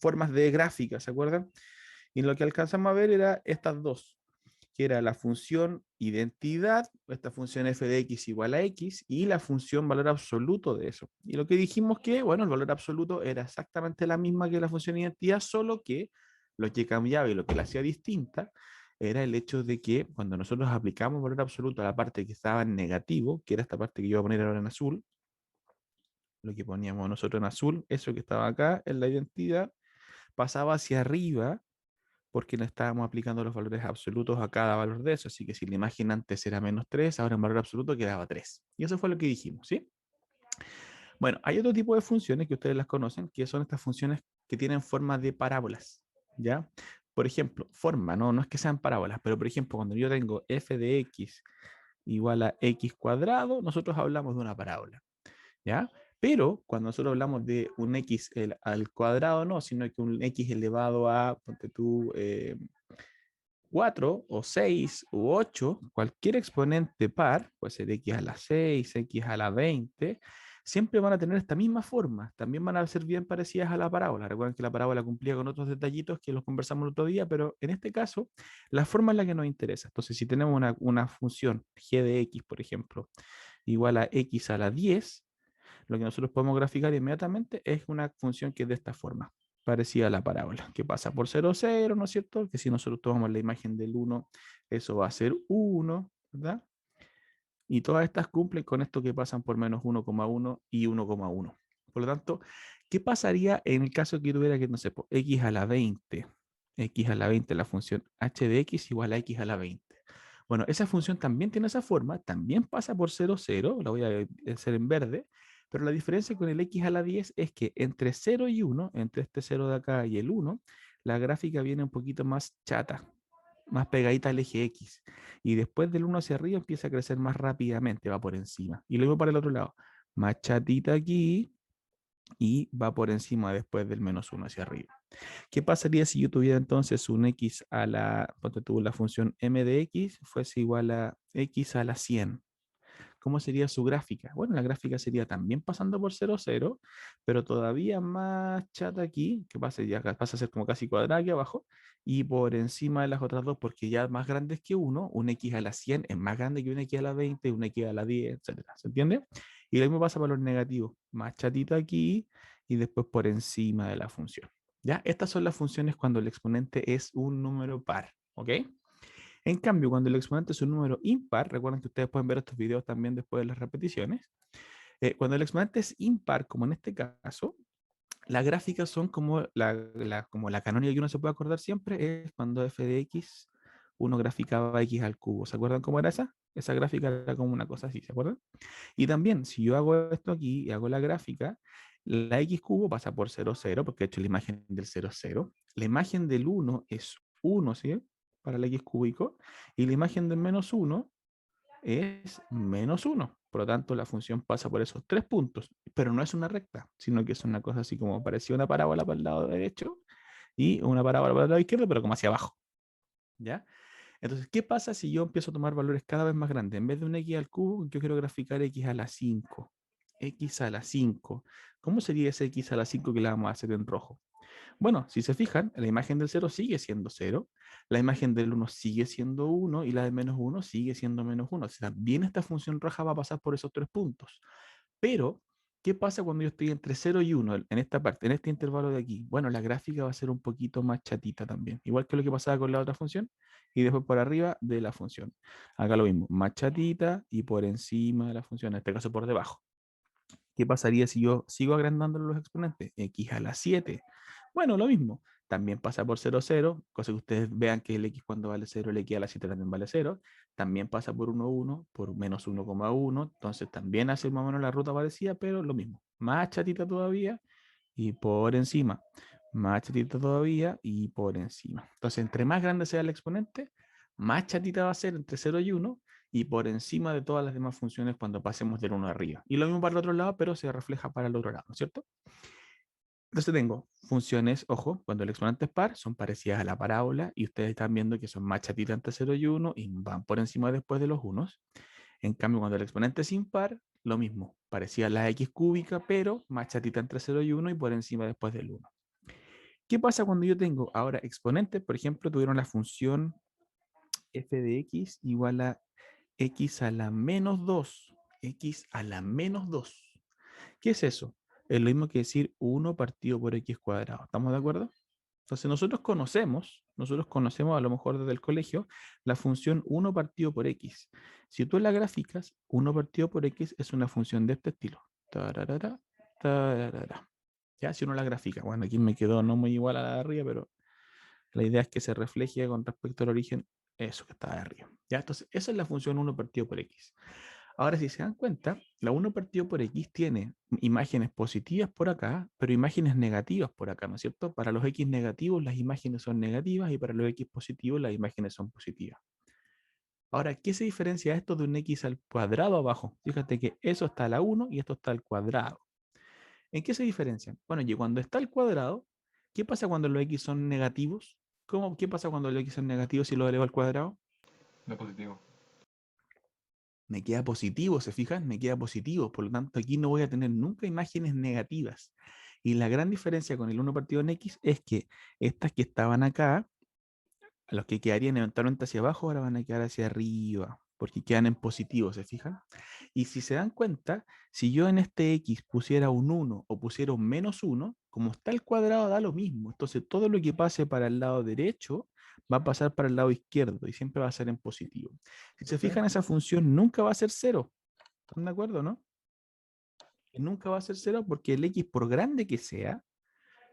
formas de gráfica, ¿se acuerdan? Y lo que alcanzamos a ver era estas dos, que era la función identidad, esta función f de x igual a x, y la función valor absoluto de eso. Y lo que dijimos que, bueno, el valor absoluto era exactamente la misma que la función identidad, solo que lo que cambiaba y lo que la hacía distinta era el hecho de que cuando nosotros aplicamos valor absoluto a la parte que estaba en negativo, que era esta parte que yo voy a poner ahora en azul, lo que poníamos nosotros en azul, eso que estaba acá en la identidad, pasaba hacia arriba porque no estábamos aplicando los valores absolutos a cada valor de eso. Así que si la imagen antes era -3, ahora en valor absoluto quedaba 3. Y eso fue lo que dijimos, ¿sí? Bueno, hay otro tipo de funciones que ustedes las conocen, que son estas funciones que tienen forma de parábolas, ¿ya? Por ejemplo, forma, no es que sean parábolas, pero por ejemplo, cuando yo tengo f de x igual a x cuadrado, nosotros hablamos de una parábola, ¿ya? Pero cuando nosotros hablamos de un x al cuadrado, no, sino que un x elevado a, ponte tú, 4 o 6 u 8, cualquier exponente par, puede ser x a la 6, x a la 20, siempre van a tener esta misma forma. También van a ser bien parecidas a la parábola. Recuerden que la parábola cumplía con otros detallitos que los conversamos el otro día, pero en este caso, la forma es la que nos interesa. Entonces, si tenemos una función g de x, por ejemplo, igual a x a la 10, lo que nosotros podemos graficar inmediatamente es una función que es de esta forma, parecida a la parábola, que pasa por 0, 0, ¿no es cierto? Que si nosotros tomamos la imagen del 1, eso va a ser 1, ¿verdad? Y todas estas cumplen con esto que pasan por menos 1,1 y 1,1. Por lo tanto, ¿qué pasaría en el caso que tuviera que, no sé, x a la 20? X a la 20, la función h de x igual a x a la 20. Bueno, esa función también tiene esa forma, también pasa por 0, 0, la voy a hacer en verde, pero la diferencia con el x a la 10 es que entre 0 y 1, entre este 0 de acá y el 1, la gráfica viene un poquito más chata, más pegadita al eje X. Y después del 1 hacia arriba empieza a crecer más rápidamente, va por encima. Y luego para el otro lado, más chatita aquí y va por encima después del -1 hacia arriba. ¿Qué pasaría si yo tuviera entonces un x a la, ponte tú, la función m de x fuese igual a x a la 100? ¿Cómo sería su gráfica? Bueno, la gráfica sería también pasando por 0, 0, pero todavía más chata aquí, que pasa, ya pasa a ser como casi cuadrada aquí abajo, y por encima de las otras dos, porque ya más grandes que uno, un x a la 100 es más grande que un x a la 20, un x a la 10, etcétera. ¿Se entiende? Y lo mismo pasa para los negativos, más chatito aquí y después por encima de la función. ¿Ya? Estas son las funciones cuando el exponente es un número par, ¿ok? En cambio, cuando el exponente es un número impar, recuerden que ustedes pueden ver estos videos también después de las repeticiones, cuando el exponente es impar, como en este caso, las gráficas son como como la canónica que uno se puede acordar siempre, es cuando f de x uno graficaba x al cubo. ¿Se acuerdan cómo era esa? Esa gráfica era como una cosa así, ¿se acuerdan? Y también, si yo hago esto aquí y hago la gráfica, la x cubo pasa por 0, 0, porque he hecho la imagen del 0, 0. La imagen del 1 es 1, ¿sí? Para el x cúbico. Y la imagen del -1 es -1. Por lo tanto, la función pasa por esos tres puntos. Pero no es una recta, sino que es una cosa así como parecía una parábola para el lado derecho y una parábola para el lado izquierdo, pero como hacia abajo. ¿Ya? Entonces, ¿qué pasa si yo empiezo a tomar valores cada vez más grandes? En vez de un x al cubo, yo quiero graficar x a la 5. X a la 5. ¿Cómo sería ese x a la 5 que le vamos a hacer en rojo? Bueno, si se fijan, la imagen del 0 sigue siendo 0, la imagen del 1 sigue siendo 1 y la de -1 sigue siendo -1. O sea, también esta función roja va a pasar por esos tres puntos. Pero, ¿qué pasa cuando yo estoy entre 0 y 1 en esta parte, en este intervalo de aquí? Bueno, la gráfica va a ser un poquito más chatita también, igual que lo que pasaba con la otra función, y después por arriba de la función. Acá lo mismo, más chatita y por encima de la función, en este caso por debajo. ¿Qué pasaría si yo sigo agrandando los exponentes? X a la 7. Bueno, lo mismo. También pasa por 0, 0, cosa que ustedes vean que el x cuando vale 0, el x a la 7 también vale 0. También pasa por 1, 1, por menos 1,1. Entonces también hace más o menos la ruta parecida, pero lo mismo. Más chatita todavía y por encima. Más chatita todavía y por encima. Entonces, entre más grande sea el exponente, más chatita va a ser entre 0 y 1 y por encima de todas las demás funciones cuando pasemos del 1 arriba. Y lo mismo para el otro lado, pero se refleja para el otro lado, ¿no es cierto? Entonces tengo funciones, ojo, cuando el exponente es par, son parecidas a la parábola y ustedes están viendo que son más chatitas entre 0 y 1 y van por encima después de los unos. En cambio, cuando el exponente es impar, lo mismo, parecía la x cúbica, pero más chatita entre 0 y 1 y por encima después del 1. ¿Qué pasa cuando yo tengo ahora exponentes? Por ejemplo, tuvieron la función f de x igual a x a la menos 2. X a la menos 2. ¿Qué es eso? Es lo mismo que decir 1 partido por x cuadrado. ¿Estamos de acuerdo? Entonces nosotros conocemos a lo mejor desde el colegio la función 1 partido por x. Si tú la gráficas, 1 partido por x es una función de este estilo. Tararara, tararara. Ya, si uno la grafica. Bueno, aquí me quedó no muy igual a la de arriba, pero la idea es que se refleje con respecto al origen eso que está de arriba. ¿Ya? Entonces, esa es la función 1 partido por x. Ahora, si se dan cuenta, la 1 partido por x tiene imágenes positivas por acá, pero imágenes negativas por acá, ¿no es cierto? Para los x negativos las imágenes son negativas y para los x positivos las imágenes son positivas. Ahora, ¿qué se diferencia esto de un x al cuadrado abajo? Fíjate que eso está a la 1 y esto está al cuadrado. ¿En qué se diferencian? Bueno, y cuando está al cuadrado, ¿qué pasa cuando los x son negativos? ¿Qué pasa cuando los x son negativos si lo elevo al cuadrado? No positivo. Me queda positivo, ¿se fijan? Me queda positivo. Por lo tanto, aquí no voy a tener nunca imágenes negativas. Y la gran diferencia con el 1 partido en X es que estas que estaban acá, a los que quedarían eventualmente hacia abajo, ahora van a quedar hacia arriba, porque quedan en positivo, ¿se fijan? Y si se dan cuenta, si yo en este X pusiera un 1 o pusiera un menos 1, como está el cuadrado da lo mismo. Entonces todo lo que pase para el lado derecho va a pasar para el lado izquierdo y siempre va a ser en positivo. Si se fijan, esa función nunca va a ser cero. ¿Están de acuerdo, no? Que nunca va a ser cero porque el X, por grande que sea,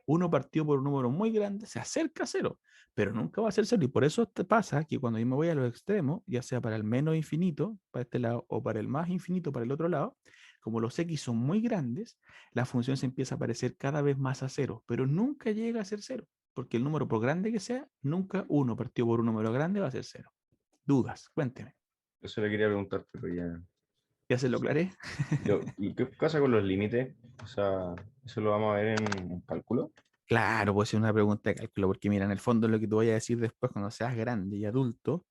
uno partido por un número muy grande, se acerca a cero, pero nunca va a ser cero. Y por eso te pasa que cuando yo me voy a los extremos, ya sea para el menos infinito, para este lado, o para el más infinito, para el otro lado, como los X son muy grandes, la función se empieza a parecer cada vez más a cero, pero nunca llega a ser cero, porque el número, por grande que sea, nunca uno partido por un número grande va a ser cero. Dudas, cuénteme. Eso le quería preguntar, pero ya. ¿Ya se lo Sí. aclaré? ¿Y qué pasa con los límites? O sea, ¿eso lo vamos a ver en cálculo? Claro, puede ser una pregunta de cálculo, porque mira, en el fondo lo que te voy a decir después cuando seas grande y adulto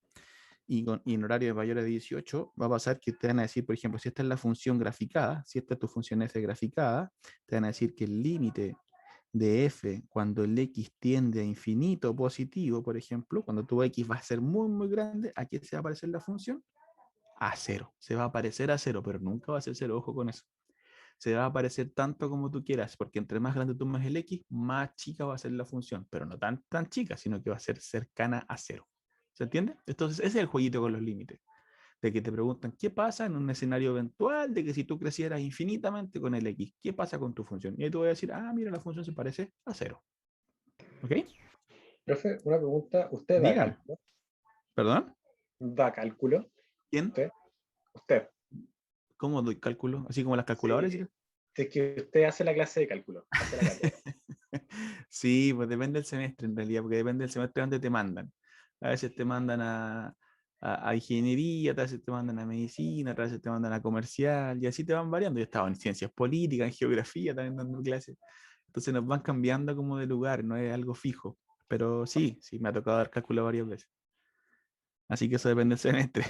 y en horario de mayor de 18, va a pasar que te van a decir, por ejemplo, si esta es la función graficada, si esta es tu función f graficada, te van a decir que el límite de f cuando el x tiende a infinito positivo, por ejemplo, cuando tu x va a ser muy, muy grande, ¿a qué se va a aparecer la función? A cero. Se va a aparecer a cero, pero nunca va a ser cero, ojo con eso. Se va a aparecer tanto como tú quieras, porque entre más grande tomes el x, más chica va a ser la función, pero no tan chica, sino que va a ser cercana a cero. ¿Se entiende? Entonces, ese es el jueguito con los límites. De que te preguntan, ¿qué pasa en un escenario eventual de que si tú crecieras infinitamente con el x, ¿qué pasa con tu función? Y ahí te voy a decir, mira, la función se parece a cero. ¿Ok? Profe, una pregunta. ¿Usted da Dígame. cálculo? ¿Perdón? ¿Da cálculo? ¿Quién? ¿Usted? ¿Usted? ¿Cómo doy cálculo? Así como las calculadoras. Sí. Es que usted hace la clase de cálculo. Hace la cátedra. Sí, pues depende del semestre en realidad, porque depende del semestre donde te mandan. A veces te mandan a ingeniería, a veces te mandan a medicina, a veces te mandan a comercial, y así te van variando. Yo estaba en ciencias políticas, en geografía también dando clases. Entonces nos van cambiando como de lugar, no es algo fijo. Pero sí, sí, me ha tocado dar cálculo varias veces. Así que eso depende del semestre.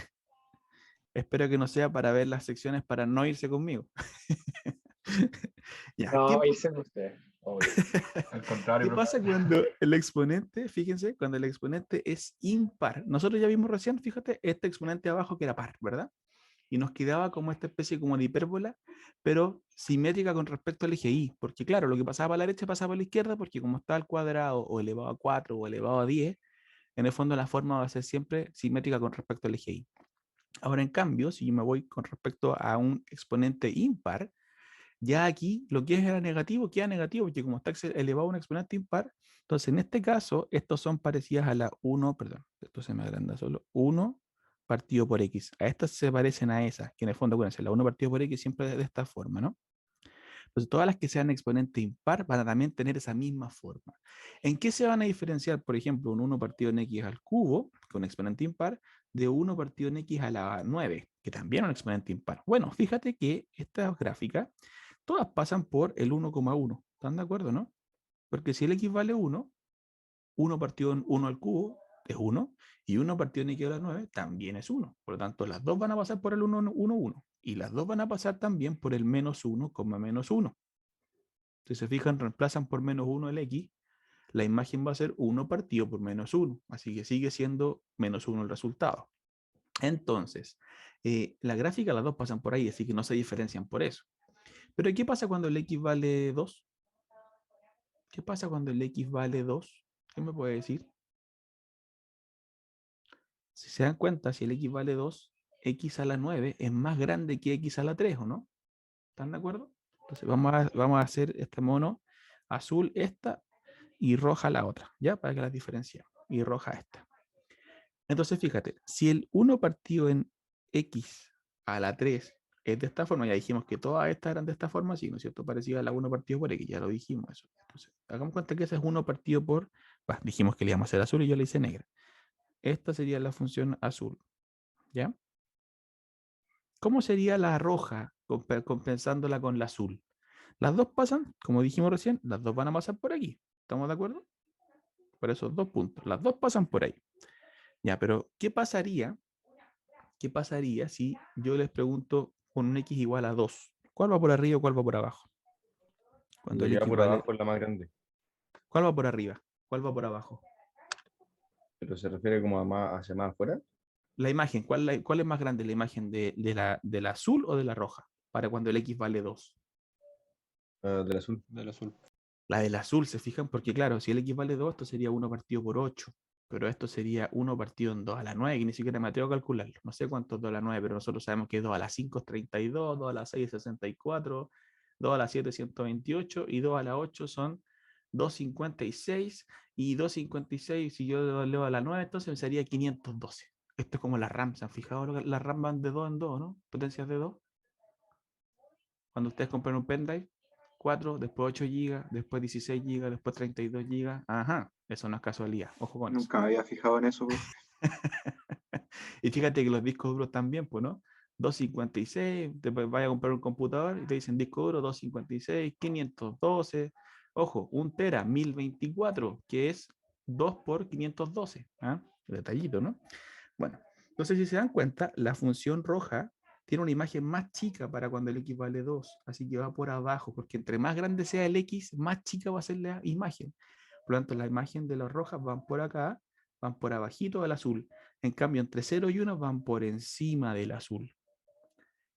Espero que no sea para ver las secciones para no irse conmigo. Ya, No, irse con usted. Obvio. Al contrario, ¿qué profe. pasa cuando el exponente, fíjense, cuando el exponente es impar? Nosotros ya vimos recién, fíjate, este exponente abajo que era par, ¿verdad? Y nos quedaba como esta especie como de hipérbola, pero simétrica con respecto al eje y, porque claro, lo que pasaba a la derecha pasaba a la izquierda, porque como está al cuadrado o elevado a 4 o elevado a 10, en el fondo la forma va a ser siempre simétrica con respecto al eje y. Ahora, en cambio, si yo me voy con respecto a un exponente impar, ya aquí lo que era negativo queda negativo, porque como está elevado a un exponente impar, entonces en este caso, estos son parecidas a la 1, perdón, esto se me agranda solo, 1 partido por x. A estas se parecen a esas, que en el fondo, bueno, la 1 partido por x siempre de esta forma, ¿no? Entonces todas las que sean exponente impar van a también tener esa misma forma. ¿En qué se van a diferenciar, por ejemplo, un 1 partido en x al cubo, con exponente impar, de 1 partido en x a la 9, que también es un exponente impar? Bueno, fíjate que estas gráficas todas pasan por el 1,1. ¿Están de acuerdo, no? Porque si el x vale 1, 1 partido en 1 al cubo es 1, y 1 partido en x a la 9 también es 1. Por lo tanto, las dos van a pasar por el 1, 1, 1. Y las dos van a pasar también por el menos 1, menos 1. Si se fijan, reemplazan por menos 1 el x, la imagen va a ser 1 partido por menos 1. Así que sigue siendo menos 1 el resultado. Entonces, la gráfica, las dos pasan por ahí, así que no se diferencian por eso. Pero ¿qué pasa cuando el X vale 2? ¿Qué pasa cuando el X vale 2? ¿Qué me puede decir? Si se dan cuenta, si el X vale 2, X a la 9 es más grande que X a la 3, ¿o no? ¿Están de acuerdo? Entonces vamos a hacer este mono azul esta y roja la otra, ¿ya? Para que las diferenciemos. Y roja esta. Entonces fíjate, si el 1 partido en X a la 3 es de esta forma, ya dijimos que todas estas eran de esta forma, sí, ¿no es cierto? Parecida a la 1 partido por X, ya lo dijimos eso. Entonces, hagamos cuenta que ese es 1 partido por, bah, dijimos que le íbamos a hacer azul y yo le hice negra. Esta sería la función azul, ¿ya? ¿Cómo sería la roja compensándola con la azul? Las dos pasan, como dijimos recién, las dos van a pasar por aquí. ¿Estamos de acuerdo? Por esos 2 puntos. Las dos pasan por ahí. Ya, pero ¿qué pasaría? ¿Qué pasaría si yo les pregunto con un X igual a 2? ¿Cuál va por arriba o cuál va por abajo? Cuando La el que va X por vale... abajo es la más grande, ¿Cuál va por arriba? ¿Cuál va por abajo? pero se refiere como a más, hacia más afuera. La imagen, ¿cuál es más grande? ¿La imagen de la azul o de la roja? Para cuando el X vale 2. Del azul. Del azul. La del azul, ¿se fijan? Porque claro, si el X vale 2, esto sería 1 partido por 8. Pero esto sería 1 partido en 2 a la 9, que ni siquiera me atrevo a calcularlo. No sé cuánto es 2 a la 9, pero nosotros sabemos que 2 a la 5 es 32, 2 a la 6 es 64, 2 a la 7 es 128 y 2 a la 8 son 256. Y 256, si yo leo a la 9, entonces me sería 512. Esto es como la RAM, ¿se han fijado? Las RAM van de 2 en 2, ¿no? Potencias de 2. Cuando ustedes compran un pendrive, 4, después 8 GB, después 16 GB, después 32 GB. Ajá, eso no es casualidad. Ojo con eso. Nunca me había fijado en eso, profe. Y fíjate que los discos duros también, pues, ¿no? 256, después vaya a comprar un computador y te dicen disco duro 256, 512. Ojo, 1 tera, 1024, que es 2 por 512. ¿Ah? Detallito, ¿no? Bueno, entonces si se dan cuenta, la función roja tiene una imagen más chica para cuando el X vale 2, así que va por abajo, porque entre más grande sea el X, más chica va a ser la imagen. Por lo tanto, la imagen de las rojas van por acá, van por abajito del azul. En cambio, entre 0 y 1 van por encima del azul.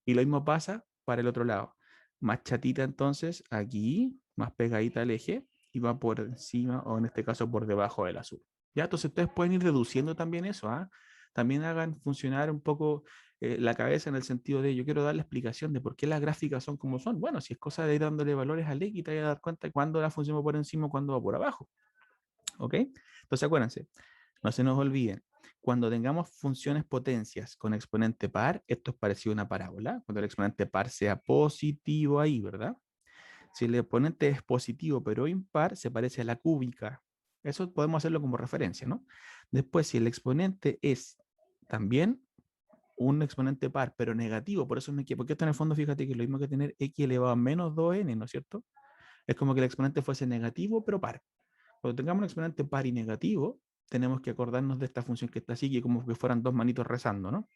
Y lo mismo pasa para el otro lado. Más chatita entonces aquí, más pegadita al eje, y va por encima, o en este caso por debajo del azul. ¿Ya? Entonces ustedes pueden ir reduciendo también eso. ¿Ah? También hagan funcionar un poco la cabeza en el sentido de yo quiero dar la explicación de por qué las gráficas son como son. Bueno, si es cosa de ir dándole valores al X, te vas a dar cuenta de cuándo la función va por encima o cuándo va por abajo. ¿Ok? Entonces acuérdense, no se nos olviden, cuando tengamos funciones potencias con exponente par, esto es parecido a una parábola, cuando el exponente par sea positivo ahí, ¿verdad? Si el exponente es positivo pero impar, se parece a la cúbica. Eso podemos hacerlo como referencia, ¿no? Después, si el exponente es también un exponente par, pero negativo, por eso porque esto en el fondo, fíjate que es lo mismo que tener x elevado a menos 2n, ¿no es cierto? Es como que el exponente fuese negativo pero par. Cuando tengamos un exponente par y negativo, tenemos que acordarnos de esta función que está así, que como que fueran dos manitos rezando, ¿no?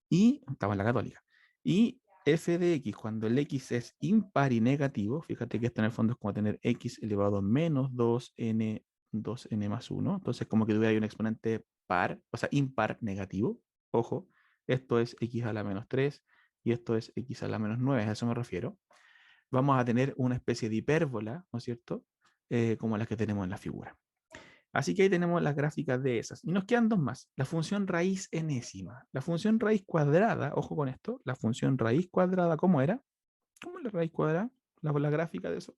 Y estamos en la católica. Y f de x, cuando el x es impar y negativo, fíjate que esto en el fondo es como tener x elevado a menos 2n más 1. Entonces, como que tuviera un exponente par, o sea, impar negativo. Ojo, esto es x a la menos 3 y esto es x a la menos 9, a eso me refiero. Vamos a tener una especie de hipérbola, ¿no es cierto? Como las que tenemos en la figura. Así que ahí tenemos las gráficas de esas. Y nos quedan dos más. La función raíz enésima. La función raíz cuadrada, ojo con esto, la función raíz cuadrada, ¿cómo era? ¿Cómo es la raíz cuadrada? La gráfica de eso.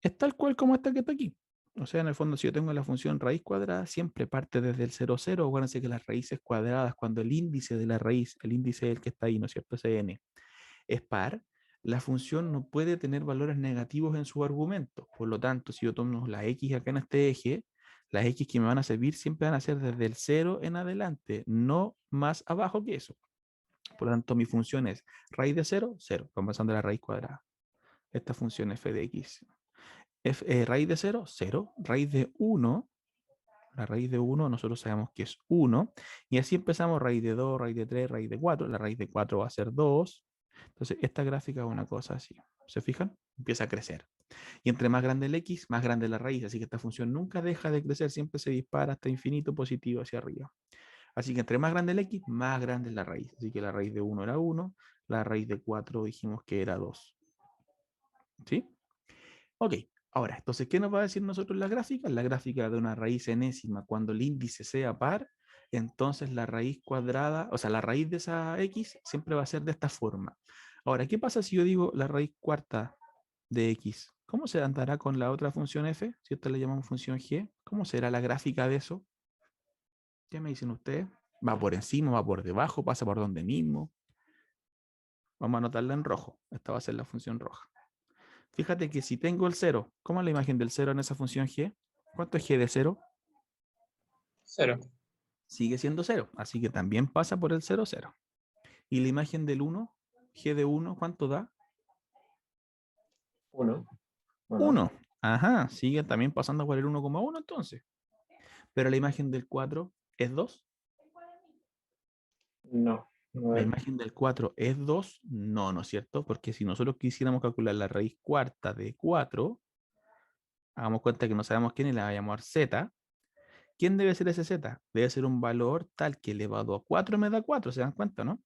Es tal cual como esta que está aquí. O sea, en el fondo, si yo tengo la función raíz cuadrada, siempre parte desde el 0, 0. Acuérdense que las raíces cuadradas, cuando el índice de la raíz, el índice del que está ahí, ¿no es cierto? Ese n, es par, la función no puede tener valores negativos en su argumento. Por lo tanto, si yo tomo la x acá en este eje, las x que me van a servir siempre van a ser desde el 0 en adelante, no más abajo que eso. Por lo tanto, mi función es raíz de 0, 0, compensando la raíz cuadrada. Esta función f de x. Raíz de 0, 0. Raíz de 1, la raíz de 1 nosotros sabemos que es 1. Y así empezamos raíz de 2, raíz de 3, raíz de 4. La raíz de 4 va a ser 2. Entonces, esta gráfica es una cosa así. ¿Se fijan? Empieza a crecer. Y entre más grande el x, más grande la raíz. Así que esta función nunca deja de crecer, siempre se dispara hasta infinito positivo hacia arriba. Así que entre más grande el x, más grande es la raíz. Así que la raíz de 1 era 1, la raíz de 4 dijimos que era 2. ¿Sí? Ok, ahora, entonces, ¿qué nos va a decir nosotros la gráfica? La gráfica de una raíz enésima, cuando el índice sea par, entonces la raíz cuadrada, o sea, la raíz de esa x siempre va a ser de esta forma. Ahora, ¿qué pasa si yo digo la raíz cuarta de x? ¿Cómo se andará con la otra función f? Si esta le llamamos función g, ¿cómo será la gráfica de eso? ¿Qué me dicen ustedes? ¿Va por encima, va por debajo, pasa por donde mismo? Vamos a anotarla en rojo. Esta va a ser la función roja. Fíjate que si tengo el 0, ¿cómo es la imagen del 0 en esa función g? ¿Cuánto es g de 0? 0. Sigue siendo 0, así que también pasa por el 0, 0. ¿Y la imagen del 1? G de 1, ¿cuánto da? 1. 1. Ajá, sigue también pasando por el 1,1 entonces. Pero la imagen del 4 es 2. No. No La es. imagen del 4 es 2. No, ¿no es cierto? Porque si nosotros quisiéramos calcular la raíz cuarta de 4, hagamos cuenta que no sabemos quién y la vamos a llamar z. ¿Quién debe ser ese z? Debe ser un valor tal que elevado a 4 me da 4, ¿se dan cuenta, no?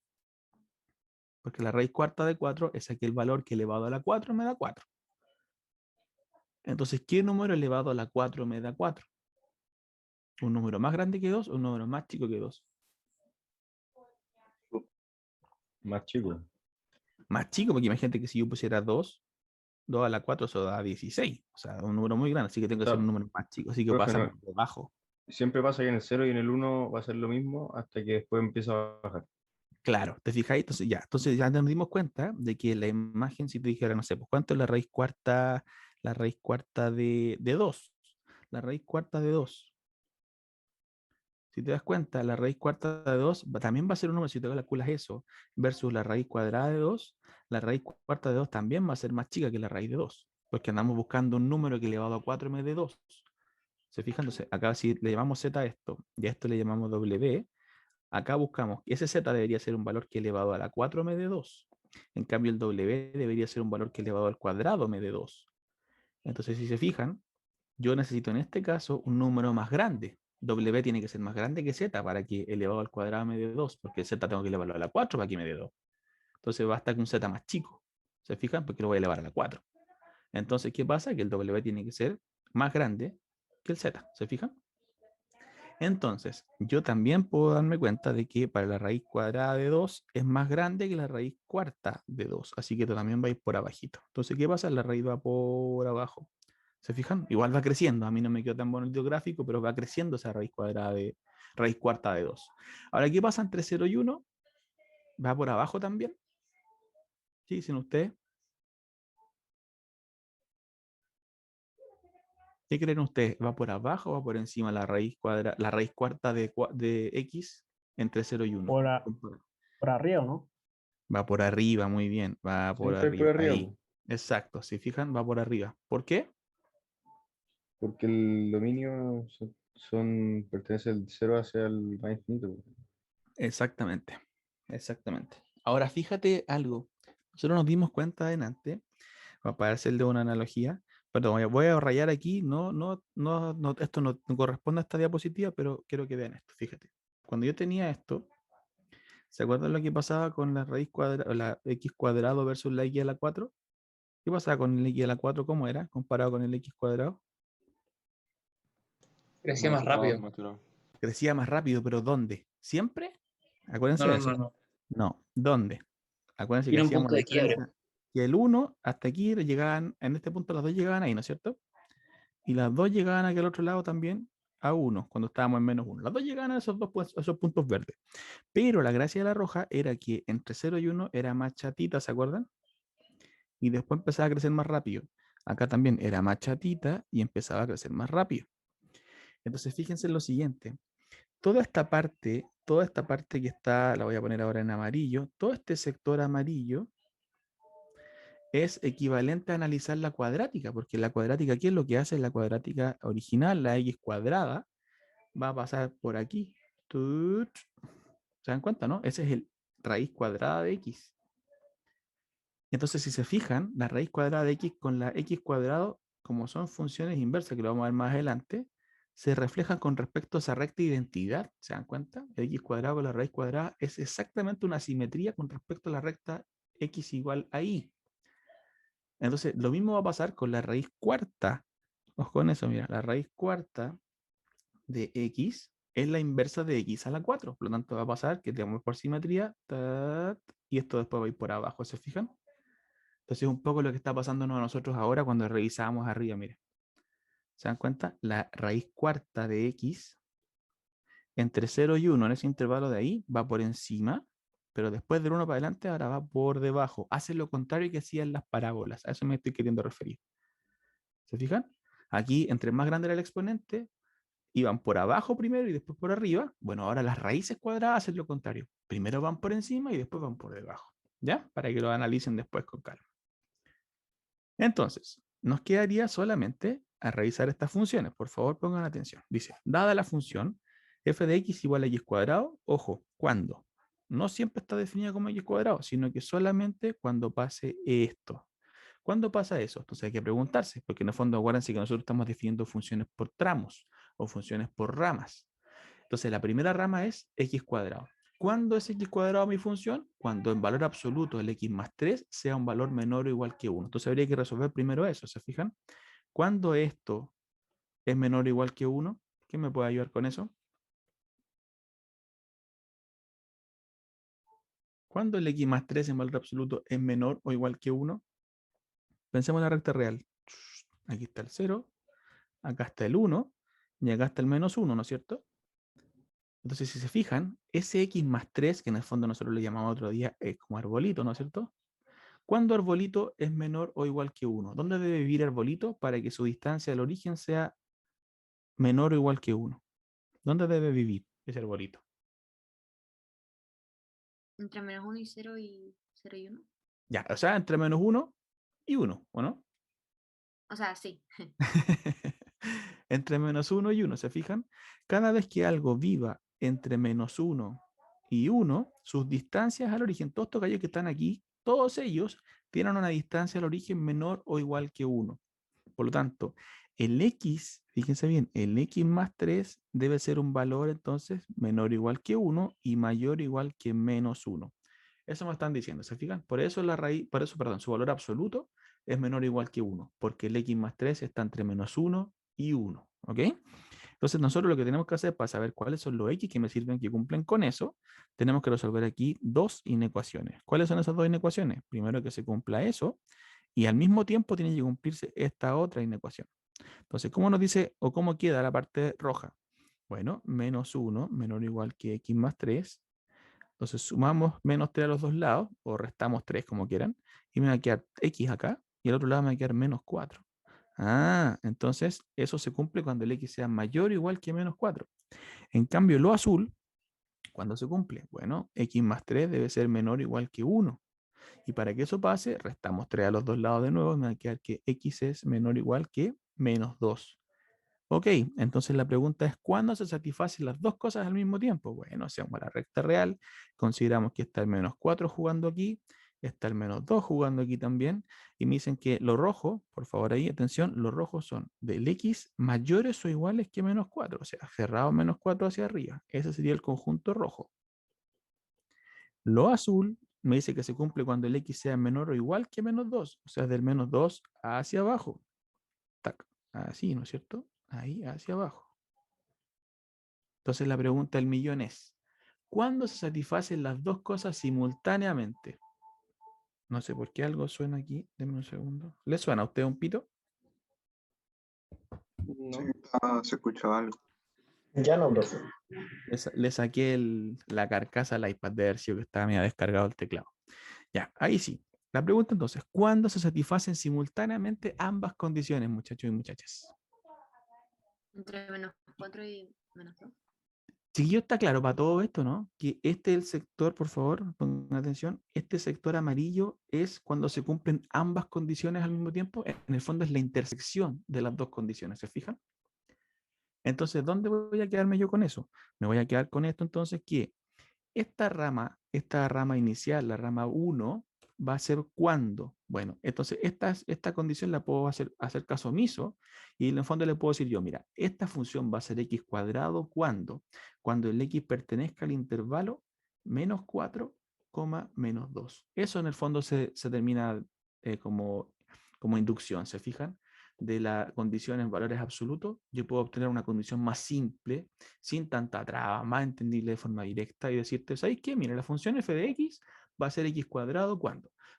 Porque la raíz cuarta de 4 es aquel valor que elevado a la 4 me da 4. Entonces, ¿qué número elevado a la 4 me da 4? ¿Un número más grande que 2 o un número más chico que 2? Más chico. Más chico, porque imagínate que si yo pusiera 2, 2 a la 4 eso da 16. O sea, un número muy grande, así que tengo que O ser sea, un número más chico. Así que profe, pasa por debajo. siempre pasa que en el 0 y en el 1 va a ser lo mismo hasta que después empieza a bajar. Claro, ¿te fijáis? Entonces ya nos dimos cuenta de que la imagen, si te dijera, no sé, pues cuánto es la raíz cuarta de 2. La raíz cuarta de 2. Si te das cuenta, la raíz cuarta de 2 también va a ser un número, si te calculas eso, versus la raíz cuadrada de 2, la raíz cuarta de 2 también va a ser más chica que la raíz de 2, porque andamos buscando un número que elevado a 4 me dé 2. ¿Se fijan? Entonces, acá si le llamamos z a esto, y a esto le llamamos w, acá buscamos que ese z debería ser un valor que elevado a la 4 me dé 2. En cambio, el w debería ser un valor que elevado al cuadrado me dé 2. Entonces, si se fijan, yo necesito en este caso un número más grande. W tiene que ser más grande que Z para que elevado al cuadrado me dé 2, porque Z tengo que elevarlo a la 4 para que me dé 2. Entonces basta con un Z más chico. ¿Se fijan? Porque lo voy a elevar a la 4. Entonces, ¿qué pasa? Que el W tiene que ser más grande que el Z. ¿Se fijan? Entonces, yo también puedo darme cuenta de que para la raíz cuadrada de 2 es más grande que la raíz cuarta de 2. Así que esto también va a ir por abajito. Entonces, ¿qué pasa? La raíz va por abajo. ¿Se fijan? Igual va creciendo. A mí no me quedó tan bonito el gráfico, pero va creciendo esa raíz cuadrada de raíz cuarta de 2. Ahora, ¿qué pasa entre 0 y 1? ¿Va por abajo también? ¿Sí? ¿Dicen ustedes? ¿Qué creen ustedes? ¿Va por abajo o va por encima la raíz la raíz cuarta de x entre 0 y 1? Por arriba, ¿no? Va por arriba, muy bien. Va por Siempre por arriba. arriba, Ahí. po, Exacto. Si fijan, va por arriba. ¿Por qué? porque el dominio pertenece del 0 hacia el más infinito, po. Exactamente. Exactamente. Ahora fíjate algo. Nosotros nos dimos cuenta adelante, para hacerle una analogía. Perdón, voy a rayar aquí. Esto no corresponde a esta diapositiva, pero quiero que vean esto. Fíjate. Cuando yo tenía esto, ¿se acuerdan lo que pasaba con la raíz cuadrada, la x cuadrado versus la x a la 4? ¿Qué pasaba con el x a la 4? ¿Cómo era comparado con el x cuadrado? Crecía más rápido. Crecía más rápido, pero ¿dónde? ¿Siempre? Acuérdense No, de no, eso. no, no. No, ¿dónde? Acuérdense que Tiene un hacíamos punto la de quiebre. diferencia. Que el 1 hasta aquí llegaban, en este punto las dos llegaban ahí, ¿no es cierto? Y las dos llegaban a aquel otro lado también a 1, cuando estábamos en menos 1. Las dos llegaban a esos, a esos puntos verdes. Pero la gracia de la roja era que entre 0 y 1 era más chatita, ¿se acuerdan? Y después empezaba a crecer más rápido. Acá también era más chatita y empezaba a crecer más rápido. Entonces fíjense en lo siguiente. Toda esta parte que está, la voy a poner ahora en amarillo, todo este sector amarillo es equivalente a analizar la cuadrática, porque la cuadrática, ¿qué es lo que hace? La cuadrática original, la x cuadrada, va a pasar por aquí. ¿Se dan cuenta, no? Ese es el raíz cuadrada de x. Entonces, si se fijan, la raíz cuadrada de x con la x cuadrado, como son funciones inversas, que lo vamos a ver más adelante, se reflejan con respecto a esa recta identidad. ¿Se dan cuenta? El x cuadrado con la raíz cuadrada es exactamente una simetría con respecto a la recta x igual a y. Entonces, lo mismo va a pasar con la raíz cuarta. Ojo con eso, mira, la raíz cuarta de x es la inversa de x a la 4. Por lo tanto, va a pasar que tenemos por simetría, y esto después va a ir por abajo, ¿se fijan? Entonces, un poco lo que está pasándonos a nosotros ahora cuando revisamos arriba, miren. ¿Se dan cuenta? La raíz cuarta de x entre 0 y 1 en ese intervalo de ahí va por encima, pero después del 1 para adelante ahora va por debajo. Hace lo contrario que hacían las parábolas. A eso me estoy queriendo referir. ¿Se fijan? Aquí, entre más grande era el exponente, iban por abajo primero y después por arriba. Bueno, ahora las raíces cuadradas hacen lo contrario. Primero van por encima y después van por debajo. ¿Ya? Para que lo analicen después con calma. Entonces, nos quedaría solamente a revisar estas funciones. Por favor, pongan atención. Dice, dada la función f de x igual a y cuadrado, ojo, ¿cuándo? No siempre está definida como y cuadrado, sino que solamente cuando pase esto. ¿Cuándo pasa eso? Entonces hay que preguntarse, porque en el fondo acuérdense que nosotros estamos definiendo funciones por tramos o funciones por ramas. Entonces la primera rama es x cuadrado. ¿Cuándo es x cuadrado mi función? Cuando en valor absoluto el x más 3 sea un valor menor o igual que 1. Entonces habría que resolver primero eso, ¿se fijan? ¿Cuándo esto es menor o igual que 1? ¿Quién me puede ayudar con eso? ¿Cuándo el x más 3 en valor absoluto es menor o igual que 1? Pensemos en la recta real. Aquí está el 0, acá está el 1 y acá está el menos 1, ¿no es cierto? Entonces, si se fijan, ese x más 3, que en el fondo nosotros le llamamos otro día, es como arbolito, ¿no es cierto? ¿Cuándo arbolito es menor o igual que 1? ¿Dónde debe vivir arbolito para que su distancia del origen sea menor o igual que 1? ¿Dónde debe vivir ese arbolito? Entre -1 y 0 y 0 y 1. Ya, o sea, entre menos 1 y 1, ¿o no? O sea, sí. Entre menos 1 y 1, ¿se fijan? Cada vez que algo viva entre menos 1 y 1, sus distancias al origen, todos estos gallos que están aquí, todos ellos tienen una distancia al origen menor o igual que 1. Por lo tanto, el x, fíjense bien, el x más 3 debe ser un valor entonces menor o igual que 1 y mayor o igual que menos 1. Eso me están diciendo, ¿se fijan? Por eso la raíz, por eso, perdón, su valor absoluto es menor o igual que 1, porque el x más 3 está entre menos 1 y 1, ¿ok? Entonces nosotros lo que tenemos que hacer para saber cuáles son los x que me sirven que cumplen con eso, tenemos que resolver aquí dos inecuaciones. ¿Cuáles son esas dos inecuaciones? Primero que se cumpla eso y al mismo tiempo tiene que cumplirse esta otra inecuación. Entonces, ¿cómo nos dice o cómo queda la parte roja? Bueno, menos 1 menor o igual que x más 3. Entonces sumamos menos 3 a los dos lados o restamos 3 como quieran y me va a quedar x acá y al otro lado me va a quedar menos 4. Ah, entonces eso se cumple cuando el x sea mayor o igual que menos 4. En cambio, lo azul, ¿cuándo se cumple? Bueno, x más 3 debe ser menor o igual que 1. Y para que eso pase, restamos 3 a los dos lados de nuevo y me va a quedar que x es menor o igual que menos 2. Ok, entonces la pregunta es, ¿cuándo se satisfacen las dos cosas al mismo tiempo? Bueno, hacemos la recta real, consideramos que está el menos 4 jugando aquí, está el menos 2 jugando aquí también, y me dicen que lo rojo, por favor ahí, atención, los rojos son del x mayores o iguales que menos 4, o sea, cerrado menos 4 hacia arriba. Ese sería el conjunto rojo. Lo azul me dice que se cumple cuando el x sea menor o igual que menos 2, o sea, del menos 2 hacia abajo. Tac, así, ¿no es cierto? Ahí, hacia abajo. Entonces la pregunta del millón es, ¿cuándo se satisfacen las dos cosas simultáneamente? No sé por qué algo suena aquí. Denme un segundo. ¿Le suena a usted un pito? No. Sí, se escuchaba algo. Ya no, profe. Le saqué la carcasa al iPad de haber sido que estaba medio descargado el teclado. Ya, ahí sí. La pregunta entonces, ¿cuándo se satisfacen simultáneamente ambas condiciones, muchachos y muchachas? Entre -4 y -2. Chiquillo, está claro para todo esto, ¿no? Que este es el sector, por favor, pongan atención, este sector amarillo es cuando se cumplen ambas condiciones al mismo tiempo. En el fondo es la intersección de las dos condiciones, ¿se fijan? Entonces, ¿dónde voy a quedarme yo con eso? Me voy a quedar con esto entonces que esta rama inicial, la rama 1, va a ser cuando. Bueno, entonces esta condición la puedo hacer caso omiso y en el fondo le puedo decir yo, mira, esta función va a ser x cuadrado cuando el x pertenezca al intervalo menos 4, menos 2. Eso en el fondo se termina como inducción, ¿se fijan? De la condición en valores absolutos, yo puedo obtener una condición más simple, sin tanta traba, más entendible de forma directa y decirte, ¿sabéis qué? Mira, la función f de x va a ser x cuadrado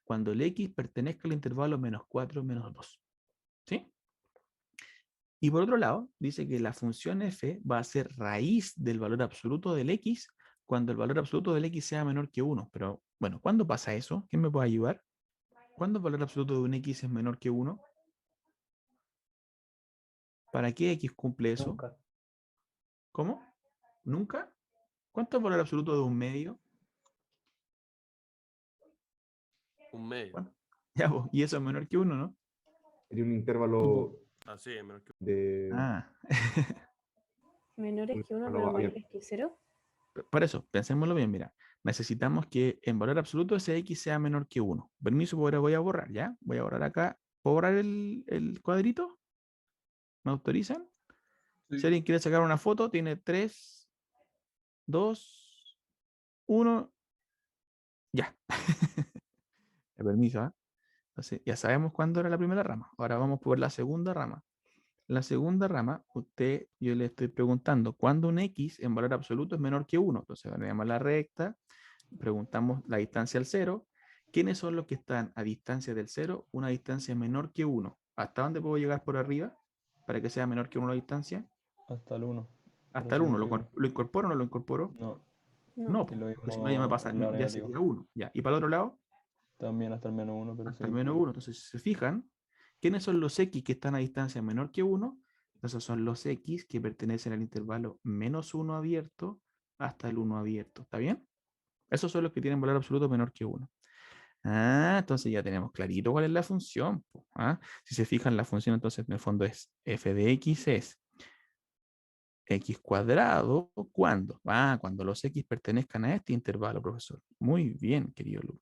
cuando el x pertenezca al intervalo menos 4 menos 2. ¿Sí? Y por otro lado, dice que la función f va a ser raíz del valor absoluto del x cuando el valor absoluto del x sea menor que 1. Pero, bueno, ¿cuándo pasa eso? ¿Quién me puede ayudar? ¿Cuándo el valor absoluto de un x es menor que 1? ¿Para qué x cumple eso? Nunca. ¿Cómo? ¿Nunca? ¿Cuánto es el valor absoluto de un medio? Un medio. ¿Cuánto? Ya, pues, y eso es menor que 1, ¿no? Sería un intervalo Así es, menos que de... Ah, Menores que 1, Bueno, pero abierto. mayores que 0. por eso, pensémoslo bien, mira. Necesitamos que en valor absoluto ese x sea menor que 1. Permiso, pues ahora voy a borrar, ¿ya? Voy a borrar acá. ¿Puedo borrar el cuadrito? ¿Me autorizan? Sí. Si alguien quiere sacar una foto, tiene 3, 2, 1. Ya. Permiso, ¿eh? Entonces, ya sabemos cuándo era la primera rama. Ahora vamos por la segunda rama. La segunda rama, yo le estoy preguntando cuándo un x en valor absoluto es menor que 1. Entonces, venimos a la recta, preguntamos la distancia al 0. ¿Quiénes son los que están a distancia del 0? Una distancia menor que 1. ¿Hasta dónde puedo llegar por arriba para que sea menor que 1 la distancia? Hasta el 1. Hasta el 1. ¿Lo incorporo o no lo incorporo? No, No. No, y lo porque si no ya me mismo pasa, el lado ya negativo. sería 1. Ya. Y para el otro lado, También hasta el menos 1, pero hasta sí. el menos 1. Entonces, si se fijan, ¿quiénes son los x que están a distancia menor que 1? Esos son los x que pertenecen al intervalo menos 1 abierto hasta el 1 abierto. ¿Está bien? Esos son los que tienen valor absoluto menor que 1. Ah, entonces ya tenemos clarito cuál es la función. ¿Ah? Si se fijan, la función entonces en el fondo es f de x es x cuadrado. ¿Cuándo? Ah, cuando los x pertenezcan a este intervalo, profesor. Muy bien, querido alumno.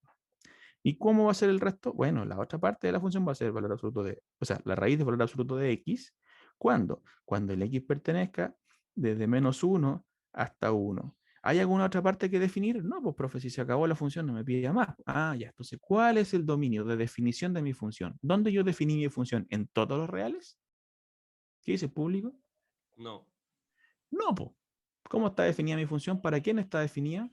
¿Y cómo va a ser el resto? Bueno, la otra parte de la función va a ser el valor absoluto de, o sea, la raíz del valor absoluto de x. ¿Cuándo? Cuando el x pertenezca desde menos 1 hasta 1. ¿Hay alguna otra parte que definir? No, pues profe, si se acabó la función no me pide más. Ah, ya. Entonces, ¿cuál es el dominio de definición de mi función? ¿Dónde yo definí mi función? ¿En todos los reales? ¿Qué dice público? no. No, pues. ¿Cómo está definida mi función? ¿Para quién está definida?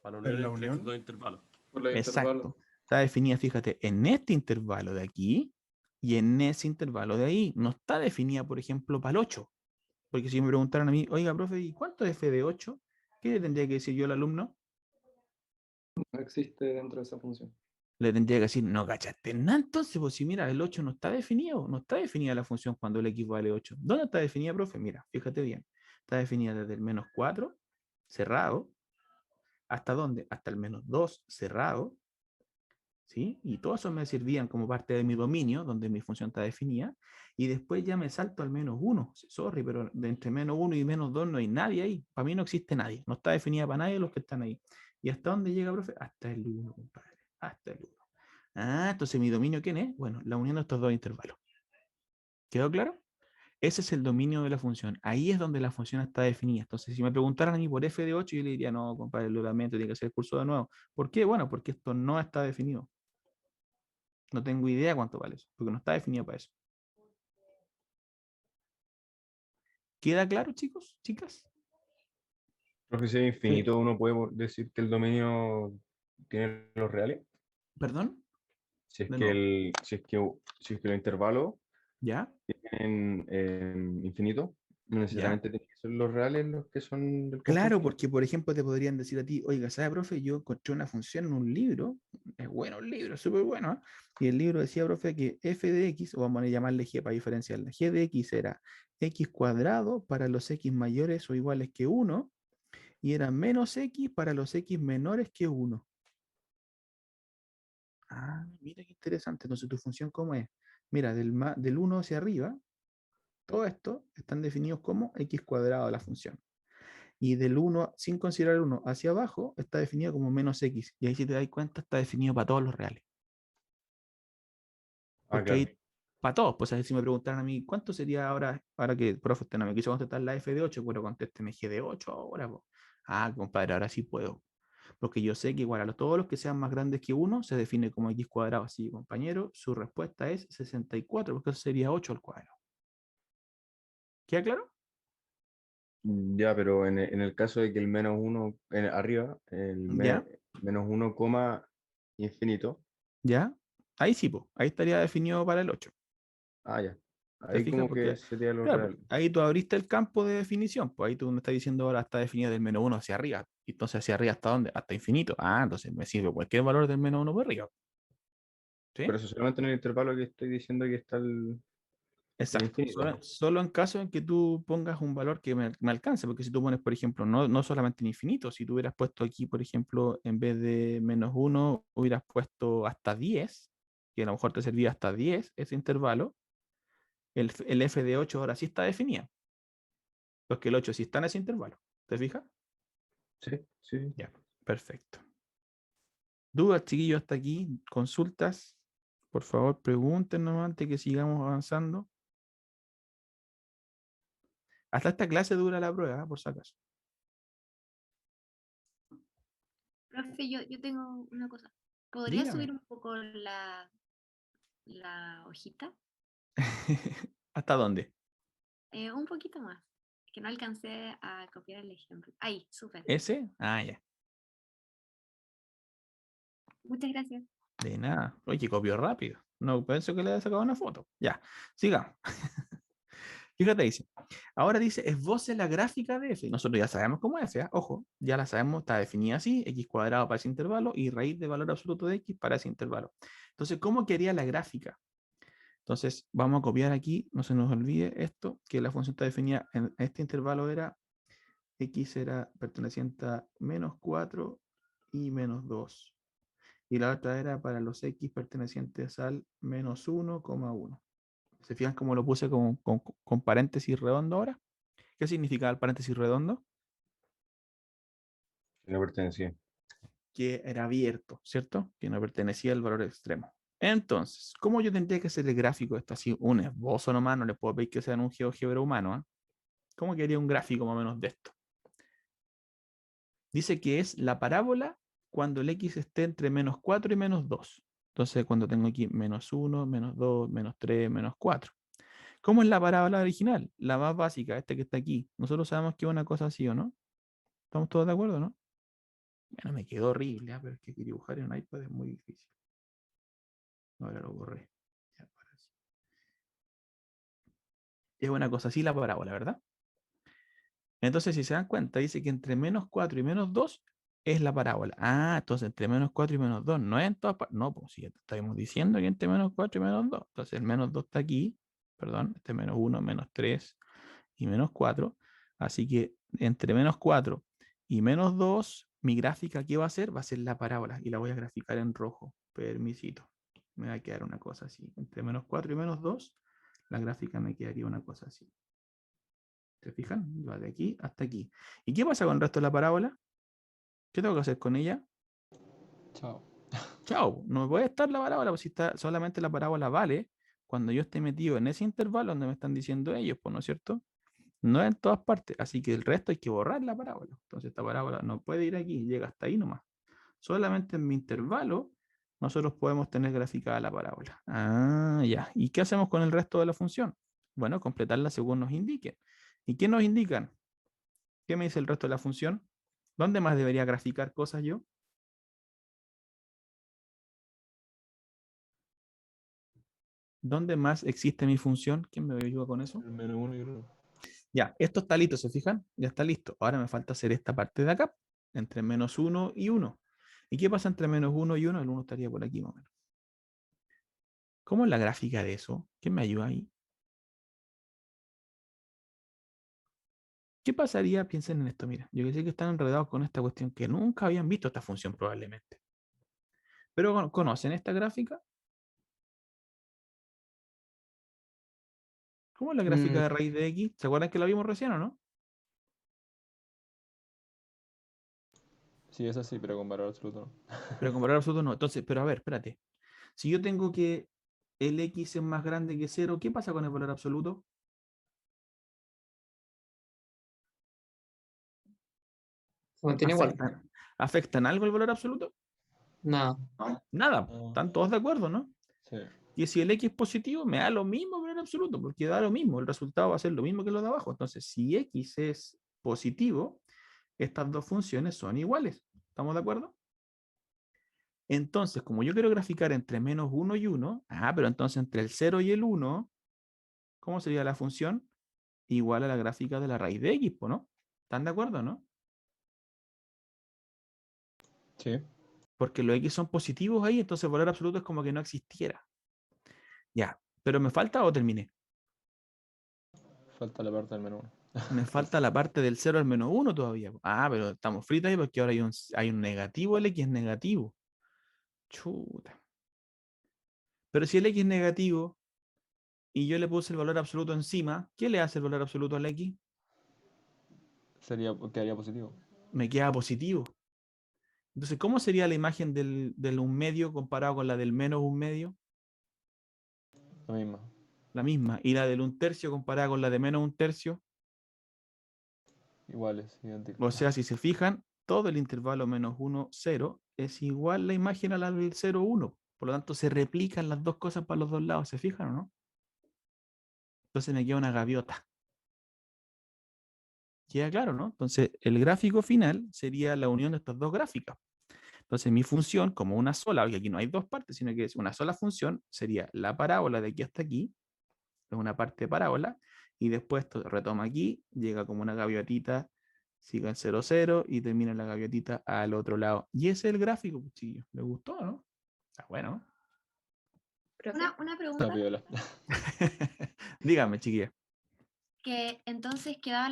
Para En unir la entre unión. estos dos intervalos. Por los intervalos. Exacto. Está definida, fíjate, en este intervalo de aquí y en ese intervalo de ahí. No está definida, por ejemplo, para el 8. Porque si me preguntaran a mí, oiga, profe, ¿y cuánto es f de 8? ¿Qué le tendría que decir yo al alumno? No existe dentro de esa función. Le tendría que decir, no cachaste nada. Entonces, pues si mira, el 8 no está definido. No está definida la función cuando el x vale 8. ¿Dónde está definida, profe? Mira, fíjate bien. Está definida desde el menos 4, cerrado. ¿Hasta dónde? Hasta el menos 2, cerrado. ¿Sí? Y todo eso me servían como parte de mi dominio, donde mi función está definida, y después ya me salto al menos 1. Sorry, pero de entre menos 1 y menos 2 no hay nadie ahí. Para mí no existe nadie. No está definida para nadie los que están ahí. ¿Y hasta dónde llega, profe? Hasta el 1, compadre. Hasta el 1. Ah, entonces mi dominio, ¿quién es? Bueno, la unión de estos dos intervalos. ¿Quedó claro? Ese es el dominio de la función. Ahí es donde la función está definida. Entonces, si me preguntaran a mí por f de 8, yo le diría, no, compadre, lo lamento, tiene que hacer el curso de nuevo. ¿Por qué? Bueno, porque esto no está definido. No tengo idea cuánto vale eso, porque no está definido para eso. ¿Queda claro, chicos? ¿Chicas? Profe, si es infinito, uno puede decir que el dominio tiene los reales. ¿Perdón? Si es De que nuevo. si es que los intervalos ¿Ya? tienen infinito, no ¿Ya? necesariamente tienen que ser los reales los que son del Claro, conjunto. porque por ejemplo te podrían decir a ti, oiga, ¿sabe, profe? Yo encontré una función en un libro, es bueno el libro, súper bueno, ¿eh? Y el libro decía, profe, que f de x, o vamos a llamarle g para diferenciarla, g de x era x cuadrado para los x mayores o iguales que 1, y era menos x para los x menores que 1. Ah, mira qué interesante. Entonces, ¿tu función cómo es? Mira, del 1 hacia arriba, todo esto están definidos como x cuadrado de la función. Y del 1, sin considerar el 1, hacia abajo, está definido como menos x. Y ahí si te das cuenta, está definido para todos los reales. Ah, Porque claro. ahí, para todos, pues si me preguntaran a mí, ¿cuánto sería ahora que el profe usted no me quiso contestar la f de 8? Bueno, contésteme g de 8 ahora, po. Ah, compadre, ahora sí puedo. Porque yo sé que igual a todos los que sean más grandes que 1 se define como x cuadrado. Así, compañero, su respuesta es 64, porque eso sería 8 al cuadrado. ¿Queda claro? Ya, pero en el caso de que el menos uno arriba, ¿Ya? menos uno coma infinito, ¿Ya? Ahí sí, pues. Ahí estaría definido para el 8. ah, ya. ¿Te Ahí fijas? como que Porque, sería lo claro, real. ahí tú abriste el campo de definición. Pues ahí tú me estás diciendo ahora está definido del menos 1 hacia arriba. Y entonces hacia arriba hasta dónde? Hasta infinito. Ah, entonces me sirve cualquier valor del menos 1 por arriba. Pero ¿Sí? eso solamente en el intervalo que estoy diciendo que está el Exacto. infinito. Solo en caso en que tú pongas un valor que me alcance. Porque si tú pones, por ejemplo, no solamente en infinito, si tú hubieras puesto aquí, por ejemplo, en vez de menos 1, hubieras puesto hasta 10, que a lo mejor te servía hasta 10 ese intervalo, el f de 8 ahora sí está definido. Porque el 8 sí está en ese intervalo. ¿Te fijas? Sí, sí. Ya, perfecto. ¿Dudas, chiquillos, hasta aquí? ¿Consultas? Por favor, pregunten nomás antes que sigamos avanzando. Hasta esta clase dura la prueba, por si acaso. Profe, yo tengo una cosa. ¿Podría Dígame. subir un poco la hojita? ¿Hasta dónde? Un poquito más. Que no alcancé a copiar el ejemplo. Ahí, súper. ¿Ese? Ah, ya. Muchas gracias. De nada. Oye, que copió rápido. No pienso que le haya sacado una foto. Ya, sigamos. Fíjate, dice. Ahora dice, esboce la gráfica de f. Nosotros ya sabemos cómo es f, ¿eh? Ojo, ya la sabemos, está definida así, x cuadrado para ese intervalo y raíz de valor absoluto de x para ese intervalo. Entonces, ¿cómo quedaría la gráfica? Entonces, vamos a copiar aquí, no se nos olvide esto, que la función está definida en este intervalo era x era perteneciente a menos 4 y menos 2. Y la otra era para los x pertenecientes al menos 1,1. ¿Se fijan cómo lo puse con paréntesis redondo ahora? ¿Qué significa el paréntesis redondo? Que no pertenecía. Que era abierto, ¿cierto? Que no pertenecía al valor extremo. Entonces, ¿cómo yo tendría que hacer el gráfico de esto? Así, un esbozo nomás, no le puedo pedir que sea en un GeoGebra humano. ¿Eh? ¿Cómo quedaría un gráfico más o menos de esto? Dice que es la parábola cuando el x esté entre menos 4 y menos 2. Entonces, cuando tengo aquí menos 1, menos 2, menos 3, menos 4. ¿Cómo es la parábola original? La más básica, este que está aquí. Nosotros sabemos que es una cosa así, ¿o no? ¿Estamos todos de acuerdo, no? Bueno, me quedó horrible, ¿eh? Pero es que dibujar en un iPad es muy difícil. Ahora lo borré. Ya, ahora sí. Es una cosa así la parábola, ¿verdad? Entonces, si se dan cuenta, dice que entre menos 4 y menos 2 es la parábola. Ah, entonces entre menos 4 y menos 2 no es en todas partes. No, pues si ya te estamos diciendo que entre menos 4 y menos 2. Entonces el menos 2 está aquí, perdón, este menos 1, menos 3 y menos 4. Así que entre menos 4 y menos 2, mi gráfica, ¿qué va a ser? Va a ser la parábola y la voy a graficar en rojo. Permisito. Me va a quedar una cosa así. Entre menos 4 y menos 2, la gráfica me quedaría una cosa así. ¿Se fijan? Va de aquí hasta aquí. ¿Y qué pasa con el resto de la parábola? ¿Qué tengo que hacer con ella? Chao. Chao, no puede estar la parábola, pues si está solamente la parábola vale cuando yo esté metido en ese intervalo donde me están diciendo ellos, pues, ¿no es cierto? No en todas partes, así que el resto hay que borrar la parábola. Entonces esta parábola no puede ir aquí, llega hasta ahí nomás. Solamente en mi intervalo nosotros podemos tener graficada la parábola. Ah, ya. ¿Y qué hacemos con el resto de la función? Bueno, completarla según nos indiquen. ¿Y qué nos indican? ¿Qué me dice el resto de la función? ¿Dónde más debería graficar cosas yo? ¿Dónde más existe mi función? ¿Quién me ayuda con eso? El menos uno y el uno. Ya, esto está listo, ¿se fijan? Ya está listo. Ahora me falta hacer esta parte de acá, entre menos 1 y 1. ¿Y qué pasa entre menos 1 y 1? El 1 estaría por aquí más o menos. ¿Cómo es la gráfica de eso? ¿Quién me ayuda ahí? ¿Qué pasaría? Piensen en esto, mira. Yo que sé que están enredados con esta cuestión, que nunca habían visto esta función probablemente. Pero ¿conocen esta gráfica? ¿Cómo es la gráfica Mm, de raíz de x? ¿Se acuerdan que la vimos recién o no? Sí, es así, pero con valor absoluto no. Pero con valor absoluto no. Entonces, pero a ver, espérate. Si yo tengo que el X es más grande que 0, ¿qué pasa con el valor absoluto? Se mantiene igual. ¿Afecta en algo el valor absoluto? Nada. Nada. No. Están todos de acuerdo, ¿no? Sí. Y si el X es positivo, me da lo mismo el valor absoluto, porque da lo mismo. El resultado va a ser lo mismo que lo de abajo. Entonces, si X es positivo, estas dos funciones son iguales. ¿Estamos de acuerdo? Entonces, como yo quiero graficar entre menos 1 y 1, pero entonces entre el 0 y el 1, ¿cómo sería la función? Igual a la gráfica de la raíz de X, ¿no? ¿Están de acuerdo, no? Sí. Porque los X son positivos ahí, entonces el valor absoluto es como que no existiera. Ya, pero ¿me falta o terminé? Falta la parte del menú 1. Me falta la parte del 0 al menos 1 todavía. Pero estamos fritos ahí porque ahora hay un negativo, el X es negativo. Chuta. Pero si el X es negativo y yo le puse el valor absoluto encima, ¿qué le hace el valor absoluto al X? Quedaría positivo. Me queda positivo. Entonces, ¿cómo sería la imagen del un medio comparado con la del menos un medio? La misma. La misma. Y la del un tercio comparada con la de menos un tercio. Iguales, idénticas. O sea, si se fijan, todo el intervalo menos 1, 0 es igual la imagen a la del 0, 1. Por lo tanto, se replican las dos cosas para los dos lados. ¿Se fijan o no? Entonces me queda una gaviota. Queda claro, ¿no? Entonces, el gráfico final sería la unión de estas dos gráficas. Entonces, mi función, como una sola, porque aquí no hay dos partes, sino que es una sola función, sería la parábola de aquí hasta aquí, es una parte de parábola, y después esto retoma aquí, llega como una gaviotita, sigue en 0, 0, y termina la gaviotita al otro lado. Y ese es el gráfico, cuchillo. ¿Le gustó, no? Está bueno, ¿no? Una Está pregunta, piola. Dígame, chiquilla. que entonces quedaba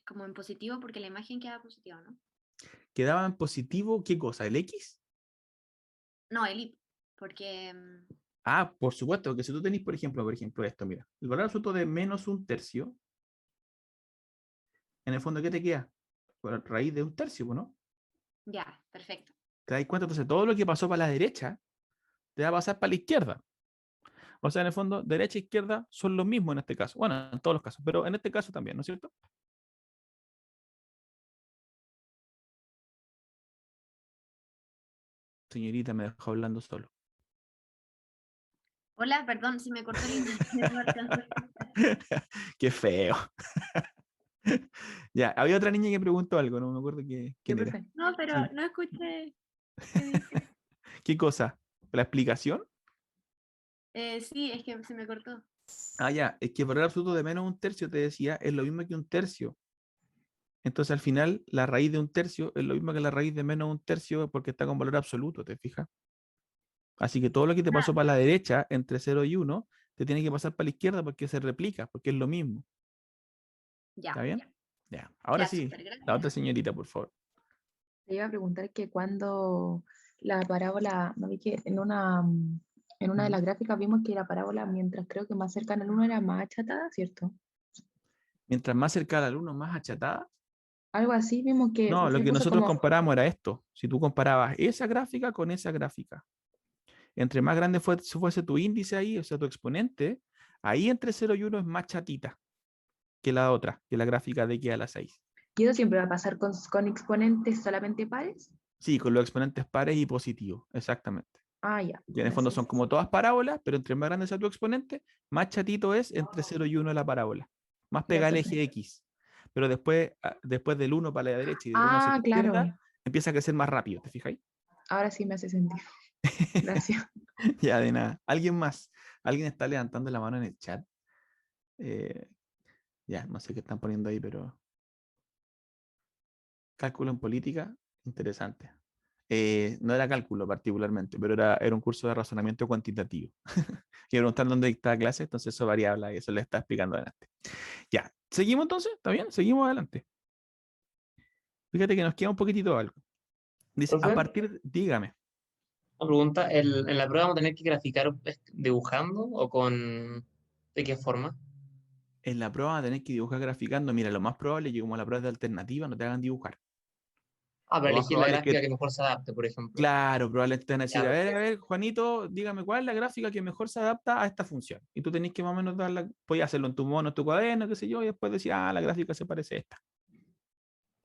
como en positivo porque la imagen quedaba positiva, ¿no? ¿Quedaba en positivo qué cosa? ¿El X? No, el I, porque Por supuesto, que si tú tenés, por ejemplo esto, mira, el valor absoluto de menos un tercio, en el fondo, ¿qué te queda? Por raíz de un tercio, ¿no? ya, perfecto. ¿Te das cuenta? Entonces, todo lo que pasó para la derecha, te va a pasar para la izquierda. O sea, en el fondo, derecha e izquierda son los mismos en este caso. Bueno, en todos los casos, pero en este caso también, ¿no es cierto? Señorita, me dejó hablando solo. Hola, perdón, si me cortó el internet. No alcanzo a escuchar. Qué feo. Ya, había otra niña que preguntó algo, no me acuerdo quién era. No, pero Sí. no escuché. ¿Qué dice? ¿Qué cosa? ¿La explicación? Sí, es que se me cortó. Ya, es que el valor absoluto de menos un tercio, te decía, es lo mismo que un tercio. Entonces, al final, la raíz de un tercio es lo mismo que la raíz de menos un tercio porque está con valor absoluto, ¿te fijas? Así que todo lo que te pasó para la derecha, entre 0 y 1, te tiene que pasar para la izquierda porque se replica, porque es lo mismo. Ya. ¿Está bien? Ya. Ahora Ya, sí, súper, gracias. la otra señorita, por favor. Te iba a preguntar que cuando la parábola, no vi que en una de las gráficas vimos que la parábola, mientras creo que más cercana al 1 era más achatada, ¿cierto? Mientras más cerca al 1, más achatada. Algo así vimos que No, lo se que puso nosotros como, comparamos era esto. Si tú comparabas esa gráfica con esa gráfica, entre más grande fuese tu índice ahí, o sea, tu exponente, ahí entre 0 y 1 es más chatita que la otra, que la gráfica de X a la 6. ¿y eso siempre va a pasar con exponentes solamente pares? Sí, con los exponentes pares y positivos, exactamente. Ya. Y en el fondo son como todas parábolas, pero entre más grande sea tu exponente, más chatito es entre 0 y 1 la parábola. Más pega el eje X. Pero después del 1 para la derecha y del 1 hacia la izquierda, claro. empieza a crecer más rápido, ¿te fijáis? Ahora sí me hace sentido. Gracias. Ya, de nada. ¿Alguien más? ¿Alguien está levantando la mano en el chat? Ya, no sé qué están poniendo ahí, pero... Cálculo en política, interesante. No era cálculo particularmente, pero era un curso de razonamiento cuantitativo. Y preguntar dónde dictaba clase, entonces eso variable y eso le está explicando adelante. Ya, ¿seguimos entonces? ¿Está bien? Seguimos adelante. Fíjate que nos queda un poquitito algo. Dice, dígame. Una pregunta, ¿en la prueba vamos a tener que graficar dibujando o de qué forma? En la prueba van a tener que dibujar graficando. Mira, lo más probable es que como la prueba es de alternativa, no te hagan dibujar. Ah, para Lo más elegir la probable es gráfica que, que mejor se adapte, por ejemplo. claro, probablemente te van a decir, Ya, a ver, Juanito, dígame cuál es la gráfica que mejor se adapta a esta función. Y tú tenés que más o menos darla, podías hacerlo en tu mono, en tu cuaderno, qué sé yo, y después decir, la gráfica se parece a esta.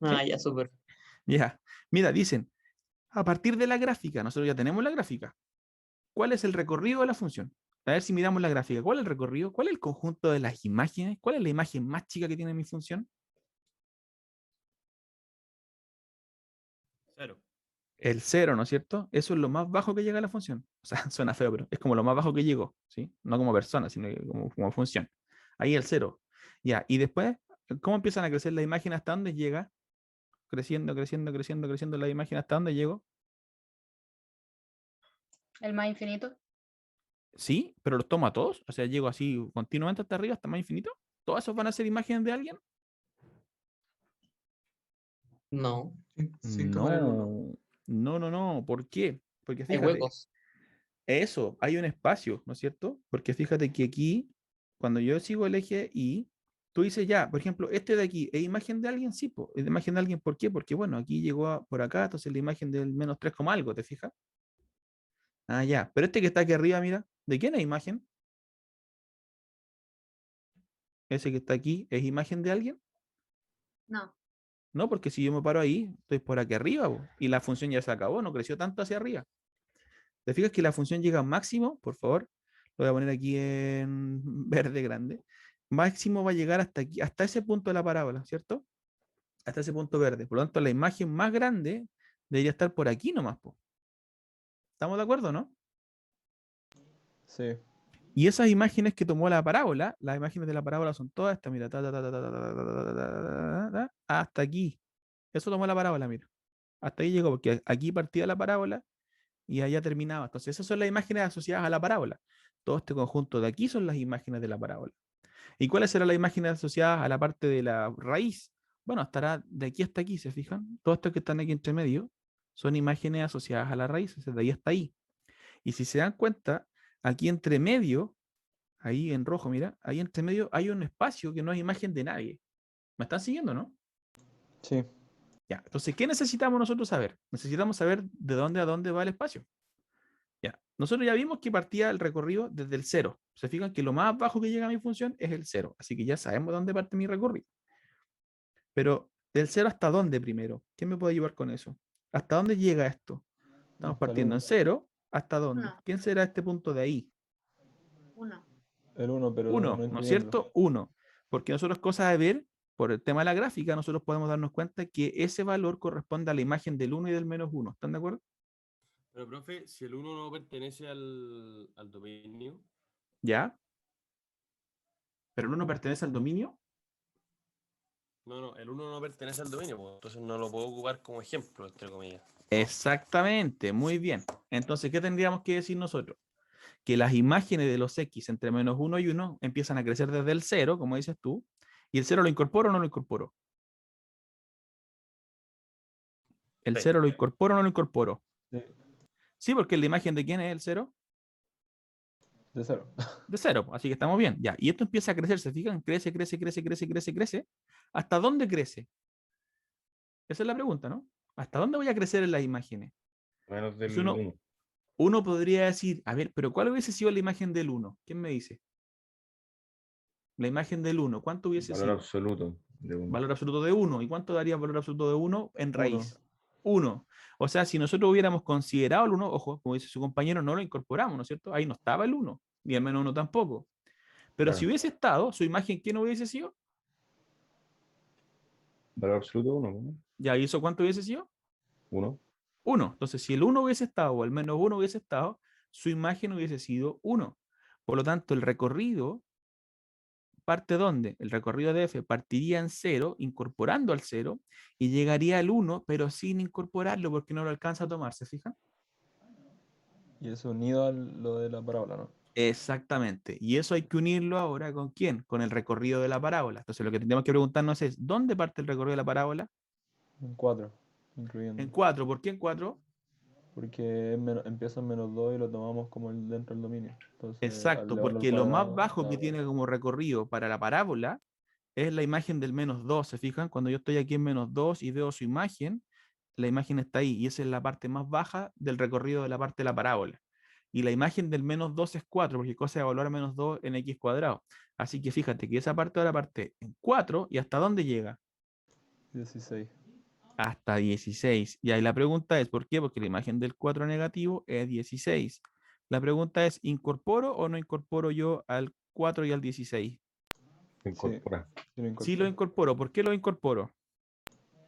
Ah, ¿Sí? ya, súper. Ya. Mira, dicen, a partir de la gráfica, nosotros ya tenemos la gráfica. ¿Cuál es el recorrido de la función? A ver si miramos la gráfica. ¿Cuál es el recorrido? ¿Cuál es el conjunto de las imágenes? ¿Cuál es la imagen más chica que tiene mi función? 0. El 0, ¿no es cierto? Eso es lo más bajo que llega a la función. O sea, suena feo, pero es como lo más bajo que llegó, ¿sí? No como persona, sino como función. Ahí el 0. Ya, y después, ¿cómo empiezan a crecer la imagen hasta dónde llega? Creciendo, creciendo, creciendo, creciendo la imagen hasta dónde llegó. El más infinito. Sí, pero los tomo a todos. O sea, llego así continuamente hasta arriba, hasta más infinito. ¿Todas esos van a ser imágenes de alguien? No, Sin tomar el 1. No. ¿Por qué? Porque hay fíjate, huecos. eso, hay un espacio, ¿no es cierto? Porque fíjate que aquí, cuando yo sigo el eje Y, tú dices ya, por ejemplo, este de aquí, ¿es imagen de alguien? Sí, es imagen de alguien. ¿Por qué? Porque, bueno, aquí llegó por acá, entonces la imagen del menos 3 como algo, ¿te fijas? Ah, ya. Pero este que está aquí arriba, mira, ¿de quién es imagen? Ese que está aquí, ¿es imagen de alguien? No. No, porque si yo me paro ahí, estoy por aquí arriba, po, y la función ya se acabó, no creció tanto hacia arriba. ¿Te fijas que la función llega a máximo? Por favor, lo voy a poner aquí en verde grande. Máximo va a llegar hasta aquí, hasta ese punto de la parábola, ¿cierto? Hasta ese punto verde. Por lo tanto, la imagen más grande debería estar por aquí nomás, po. ¿Estamos de acuerdo, no? Sí. Y esas imágenes que tomó la parábola, las imágenes de la parábola son todas estas, mira, hasta aquí. Eso tomó la parábola, mira. Hasta ahí llegó, porque aquí partía la parábola y allá terminaba. Entonces, esas son las imágenes asociadas a la parábola. Todo este conjunto de aquí son las imágenes de la parábola. ¿Y cuáles serán las imágenes asociadas a la parte de la raíz? Bueno, estará de aquí hasta aquí, ¿se fijan? Todos estos que están aquí entre medio son imágenes asociadas a la raíz, de ahí hasta ahí. Y si se dan cuenta, aquí entre medio, ahí en rojo, mira, ahí entre medio hay un espacio que no es imagen de nadie. ¿Me están siguiendo, no? Sí. Ya, entonces, ¿qué necesitamos nosotros saber? Necesitamos saber de dónde a dónde va el espacio. Ya, nosotros ya vimos que partía el recorrido desde el 0. Se fijan que lo más bajo que llega a mi función es el 0. Así que ya sabemos dónde parte mi recorrido. Pero, ¿del 0 hasta dónde primero? ¿Quién me puede ayudar con eso? ¿Hasta dónde llega esto? Estamos Hasta el partiendo en uno. 0. ¿Hasta dónde? 1. ¿Quién será este punto de ahí? 1. El 1, pero no 1, ¿no es incluyendo. cierto? 1. Porque nosotros, cosa de ver, por el tema de la gráfica, nosotros podemos darnos cuenta que ese valor corresponde a la imagen del 1 y del menos 1. ¿Están de acuerdo? Pero, profe, si el 1 no pertenece al dominio, ¿Ya? ¿Pero el 1 pertenece al dominio? no, el 1 no pertenece al dominio, pues, entonces no lo puedo ocupar como ejemplo, entre comillas. Exactamente, muy bien. Entonces, ¿qué tendríamos que decir nosotros? Que las imágenes de los X entre menos 1 y 1 empiezan a crecer desde el 0, como dices tú, y el 0 lo incorporo o no lo incorporo. ¿El Sí. 0 lo incorporo o no lo incorporo? Sí. Sí, porque la imagen de quién es el 0? De 0. De 0, así que estamos bien. Ya, y esto empieza a crecer, ¿se fijan? Crece, crece, crece, crece, crece, crece. ¿Hasta dónde crece? Esa es la pregunta, ¿no? ¿Hasta dónde voy a crecer en las imágenes? Menos Entonces del 1. uno podría decir, a ver, pero ¿cuál hubiese sido la imagen del 1? ¿Quién me dice? La imagen del 1, ¿cuánto hubiese Valor sido? absoluto de 1. Valor absoluto de 1. ¿Y cuánto daría valor absoluto de 1 en Uno. raíz? 1. O sea, si nosotros hubiéramos considerado el 1, ojo, como dice su compañero, no lo incorporamos, ¿no es cierto? Ahí no estaba el 1, ni el menos 1 tampoco. Pero Claro. si hubiese estado, su imagen, ¿qué no hubiese sido? Valor absoluto 1. Ya, ¿y eso cuánto hubiese sido? 1. 1. Entonces, si el 1 hubiese estado o el menos 1 hubiese estado, su imagen hubiese sido 1. Por lo tanto, el recorrido parte ¿dónde? El recorrido de f partiría en 0, incorporando al 0, y llegaría al 1, pero sin incorporarlo porque no lo alcanza a tomar, ¿se fijan? Y eso unido a lo de la parábola, ¿no? Exactamente. Y eso hay que unirlo ahora ¿con quién? Con el recorrido de la parábola. Entonces, lo que tenemos que preguntarnos es, ¿dónde parte el recorrido de la parábola? En 4, incluyendo. En 4. ¿Por qué en 4? Porque empieza en menos 2 y lo tomamos como dentro del dominio. Entonces, al Exacto, elevarlo al porque lo más cuadrado, bajo que tiene como recorrido para la parábola es la imagen del menos 2. ¿Se fijan? Cuando yo estoy aquí en menos 2 y veo su imagen, la imagen está ahí y esa es la parte más baja del recorrido de la parte de la parábola. Y la imagen del -2 es 4, porque cosa de evaluar -2 en x cuadrado. Así que fíjate que esa parte ahora parte en 4 y ¿hasta dónde llega? 16. Hasta 16. Y ahí la pregunta es, ¿por qué? Porque la imagen del 4 negativo es 16. La pregunta es, ¿incorporo o no incorporo yo al 4 y al 16? Se incorpora. Sí lo Sí lo incorporo. incorporo. ¿Por qué lo incorporo?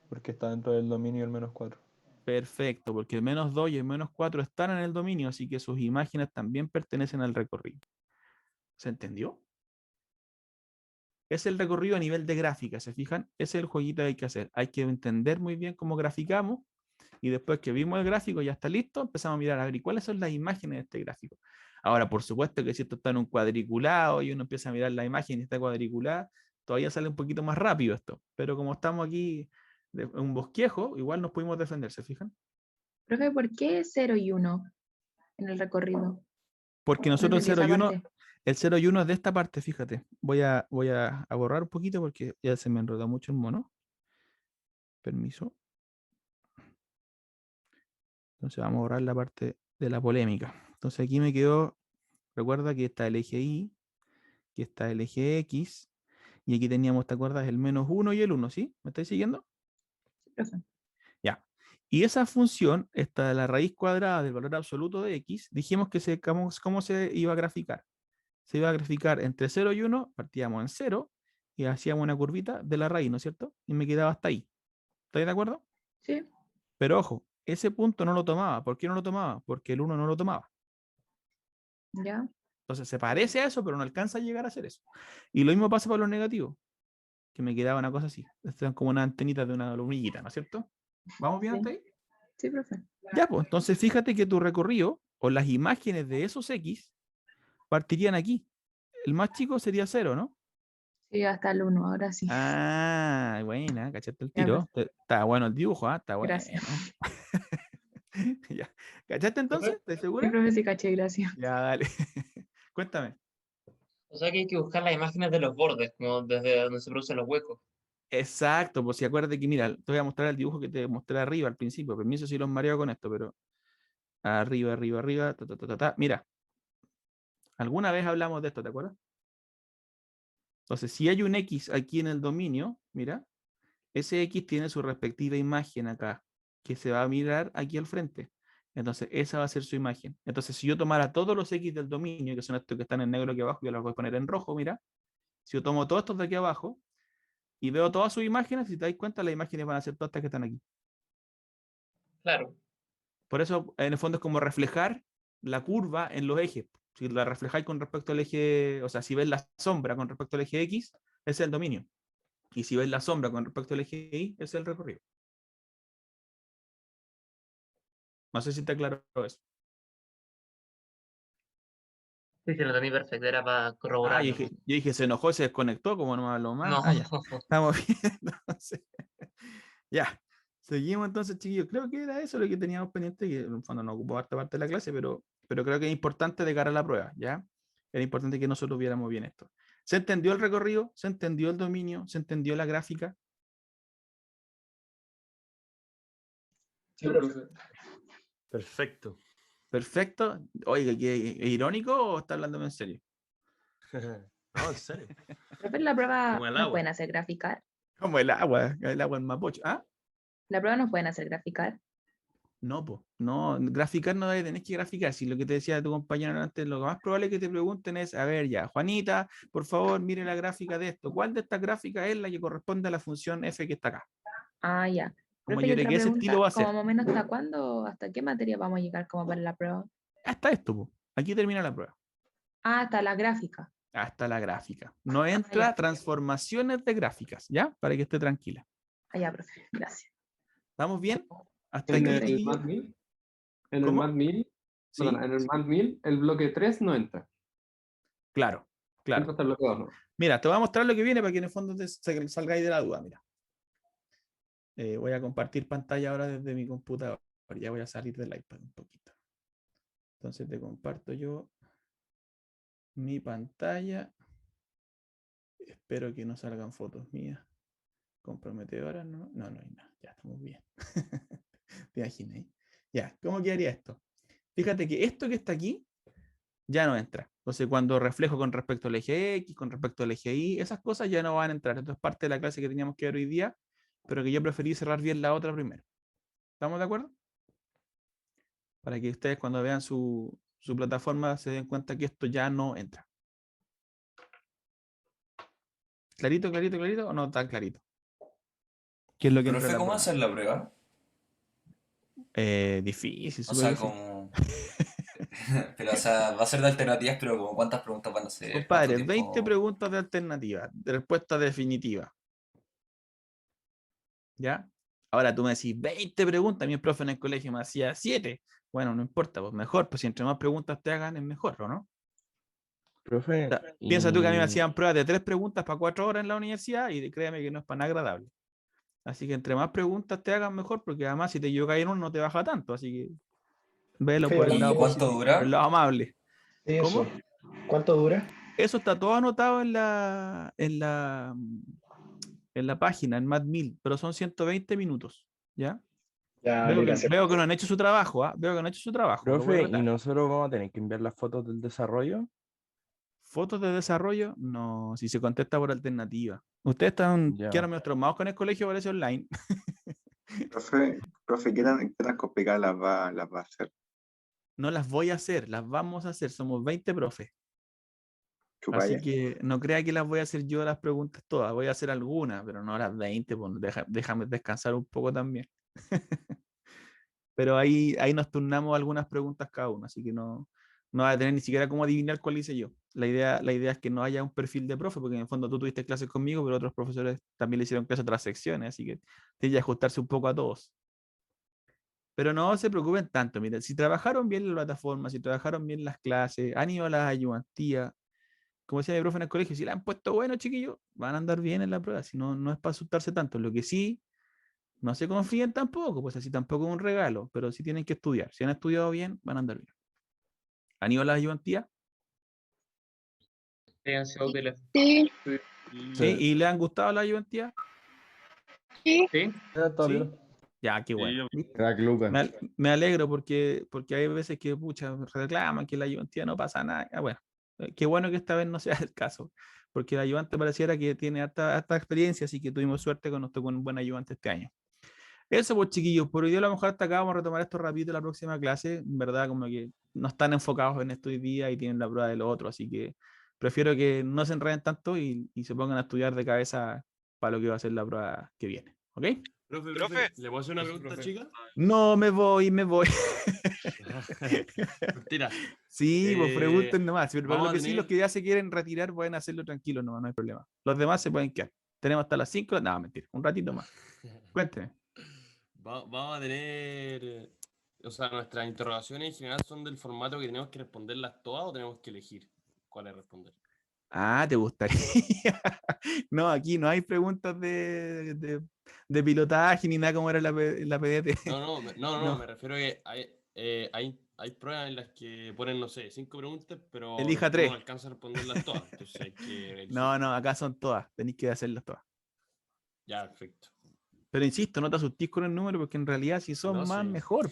Porque está dentro del dominio del -4. Perfecto, porque el -2 y el -4 están en el dominio, así que sus imágenes también pertenecen al recorrido. ¿Se entendió? Es el recorrido a nivel de gráfica, ¿se fijan? Ese es el jueguito que hay que hacer. Hay que entender muy bien cómo graficamos y después que vimos el gráfico ya está listo, empezamos a mirar a ver ¿y cuáles son las imágenes de este gráfico? Ahora, por supuesto que si esto está en un cuadriculado y uno empieza a mirar la imagen y está cuadriculada, todavía sale un poquito más rápido esto. Pero como estamos aquí en un bosquejo, igual nos pudimos defender, ¿se fijan? Profe, ¿por qué 0 y 1 en el recorrido? Porque No nosotros entendí esa 0 y 1, parte. el 0 y 1 es de esta parte, fíjate. Voy a borrar un poquito porque ya se me enredó mucho el mono. Permiso. Entonces vamos a borrar la parte de la polémica. Entonces aquí me quedó, recuerda que está el eje Y, que está el eje X, y aquí teníamos, ¿te acuerdas? El -1 y el 1, ¿sí? ¿Me estáis siguiendo? Profe. Ya. Y esa función, esta de la raíz cuadrada del valor absoluto de X, dijimos que cómo se iba a graficar. Se iba a graficar entre 0 y 1, partíamos en 0 y hacíamos una curvita de la raíz, ¿no es cierto? Y me quedaba hasta ahí. ¿Estáis de acuerdo? Sí, Pero ojo, ese punto no lo tomaba. ¿Por qué no lo tomaba? Porque el 1 no lo tomaba. ya. Entonces se parece a eso, pero no alcanza a llegar a hacer eso. Y lo mismo pasa para los negativos, que me quedaba una cosa así. Están como una antenita de una hormiguita, ¿no es cierto? ¿Vamos bien Sí. hasta ahí? Sí, profe. Ya, pues entonces fíjate que tu recorrido o las imágenes de esos X partirían aquí. El más chico sería 0, ¿no? Sí, hasta el 1, ahora sí. Ah, buena, cachaste el Ya, tiro. profe. Está bueno el dibujo, ¿ah? Está bueno. Gracias. Ya. ¿Cachaste entonces? ¿Estás Sí, segura? profe, sí, caché, gracias. Ya, dale. Cuéntame. O sea que hay que buscar las imágenes de los bordes, como desde donde se producen los huecos. Exacto, pues si acuérdate que, mira, te voy a mostrar el dibujo que te mostré arriba al principio. Permiso si los mareo con esto, pero arriba, arriba, arriba, ta, ta, ta, ta, ta. Mira, alguna vez hablamos de esto, ¿te acuerdas? Entonces, si hay un X aquí en el dominio, mira, ese X tiene su respectiva imagen acá, que se va a mirar aquí al frente. Entonces, esa va a ser su imagen. Entonces, si yo tomara todos los X del dominio, que son estos que están en negro aquí abajo, yo los voy a poner en rojo, mira. Si yo tomo todos estos de aquí abajo y veo todas sus imágenes, si te das cuenta, las imágenes van a ser todas estas que están aquí. Claro. Por eso, en el fondo, es como reflejar la curva en los ejes. Si la reflejáis con respecto al eje, o sea, si ves la sombra con respecto al eje X, ese es el dominio. Y si ves la sombra con respecto al eje Y, ese es el recorrido. No sé si está claro eso. Sí, sí, lo entendí perfecto, era para Ah, corroborarlo. yo dije, se enojó y se desconectó, como no me habló más. No, Ah, ya. Estamos bien, entonces. Ya. Seguimos entonces, chiquillos. Creo que era eso lo que teníamos pendiente, que en el fondo no ocupó harta parte de la clase, pero creo que es importante de cara a la prueba, ¿ya? Era importante que nosotros viéramos bien esto. ¿Se entendió el recorrido? ¿Se entendió el dominio? ¿Se entendió la gráfica? Sí, profe. Perfecto. Perfecto. Oiga, ¿qué, es irónico o está hablándome en serio? No, en serio. Profe, en la prueba Como el nos agua. pueden hacer graficar. Como el agua en Mapocho. ¿Ah? La prueba nos pueden hacer graficar. No, pues, no, graficar no tenés que graficar. Si lo que te decía tu compañero antes, lo más probable es que te pregunten es, a ver ya, Juanita, por favor, mire la gráfica de esto. ¿Cuál de estas gráficas es la que corresponde a la función f que está acá? Ah, ya. Como Profe, y yo creo otra que ese estilo pregunta, va a como ser. más o menos hasta cuándo, hasta qué materia vamos a llegar como para la prueba. Hasta esto, po. Aquí termina la prueba. Ah, hasta la gráfica. Hasta la gráfica. No ya. entra transformaciones de gráficas, ¿ya? Para que esté tranquila. Ah, ya, profe, gracias. ¿Estamos bien? Hasta En aquí, el chiquillos. MATMIL, en el ¿Cómo? MATMIL, Sí, perdón, en el MATMIL, el bloque 3 no entra. claro, claro. Entra hasta el bloque 2, ¿no? Mira, te voy a mostrar lo que viene para que en el fondo salgáis de la duda. Mira. Voy a compartir pantalla ahora desde mi computador. Ya voy a salir del iPad un poquito. Entonces te comparto yo mi pantalla. Espero que no salgan fotos mías comprometedoras. No, no, no hay nada. Ya estamos bien. ¿Te imaginas? Ya, ¿cómo quedaría esto? Fíjate que esto que está aquí ya no entra. Entonces, cuando reflejo con respecto al eje X, con respecto al eje Y, esas cosas ya no van a entrar. Esto es parte de la clase que teníamos que ver hoy día, pero que yo preferí cerrar bien la otra primero. ¿Estamos de acuerdo? Para que ustedes cuando vean su plataforma se den cuenta que esto ya no entra. ¿Clarito, clarito, clarito o no tan clarito? ¿Qué es lo que entra en Profe, la ¿cómo prueba? hacer la prueba? Difícil, O súper sea, difícil. como... Pero, o sea, va a ser de alternativas, pero como cuántas preguntas van a ser, cuánto Compadre, 20 tiempo... preguntas de alternativa, de respuesta definitiva. ¿Ya? Ahora tú me decís 20 preguntas, mi profe en el colegio me hacía 7. Bueno, no importa, pues mejor, pues si entre más preguntas te hagan es mejor, ¿o no? Profe, O sea, piensa tú que a mí me hacían pruebas de 3 preguntas para 4 horas en la universidad y créeme que no es para nada agradable. Así que entre más preguntas te hagan mejor, porque además si te equivocas en uno no te baja tanto, así que velo Profe, por el ¿Y lado hablando cuánto positivo, por el dura? lado amable. de eso, ¿Cómo? ¿cuánto dura? Eso está todo anotado en la página, en Mad1000, pero son 120 minutos, ¿ya? Ya, Veo vale, que, gracias, veo que no profe. han hecho su trabajo, ¿ah? Veo que no han hecho su trabajo, lo voy a Profe, ¿y retar. nosotros vamos a tener que enviar las fotos del desarrollo? ¿Fotos de desarrollo? No, si se contesta por alternativa. Ustedes están, Ya. quedaron medio traumados con el colegio, parece online. Profe, qué tan complicadas las va a hacer? No las voy a hacer, las vamos a hacer. Somos 20 profes. Así Chupalla. que no crea que las voy a hacer yo las preguntas todas. Voy a hacer algunas, pero no las 20. Pues déjame descansar un poco también. Pero ahí nos turnamos algunas preguntas cada uno, así que no va a tener ni siquiera cómo adivinar cuál hice yo. La idea es que no haya un perfil de profe, porque en el fondo tú tuviste clases conmigo, pero otros profesores también le hicieron clases a otras secciones, así que tiene que ajustarse un poco a todos. Pero no se preocupen tanto, miren, si trabajaron bien la plataforma, si trabajaron bien las clases, han ido a las ayudantías, como decía mi profe en el colegio, si la han puesto bueno, chiquillos, van a andar bien en la prueba, si no, no es para asustarse tanto. Lo que sí, no se confíen tampoco, pues así tampoco es un regalo, pero sí tienen que estudiar. Si han estudiado bien, van a andar bien. ¿Han ido a las ayudantías? Han sido útiles. Sí, ¿Sí? ¿Y le han gustado las ayudantías? sí. Sí, Está ¿Sí? bien. Ya, qué Sí, bueno. crack Lucas. Me alegro porque hay veces que, pucha, reclaman que la ayudantía no pasa nada. Ah, bueno, qué bueno que esta vez no sea el caso, porque el ayudante pareciera que tiene harta experiencia, así que tuvimos suerte con nos tocó un buen ayudante este año. Eso, pues, chiquillos, por hoy día a lo mejor hasta acá vamos a retomar esto rápido en la próxima clase. En verdad, como que no están enfocados en esto hoy día y tienen la prueba de lo otro, así que prefiero que no se enreden tanto y se pongan a estudiar de cabeza para lo que va a ser la prueba que viene. ¿Ok? Profe, ¿le puedo hacer una pregunta, chica? No, me voy. Mentira. Sí, pues pregunten nomás. Pero Vamos lo a que sí, los tener... que ya se quieren retirar pueden hacerlo tranquilo, no hay problema. Los demás se pueden quedar. Tenemos hasta las 5. No, mentira, un ratito más. Cuénteme. Vamos a tener... O sea, nuestras interrogaciones en general son del formato que tenemos que responderlas todas o tenemos que elegir cuáles responder. Ah, ¿te gustaría? No, aquí no hay preguntas de pilotaje ni nada como era la PDT. No, No. me refiero a que hay pruebas en las que ponen, no sé, 5 preguntas, pero Elija uno 3. no alcanza a responderlas todas. Entonces hay que elegir. No, acá son todas. Tenéis que hacerlas todas. Ya, perfecto. Pero insisto, no te asustís con el número porque en realidad si son No, más, sí. mejor.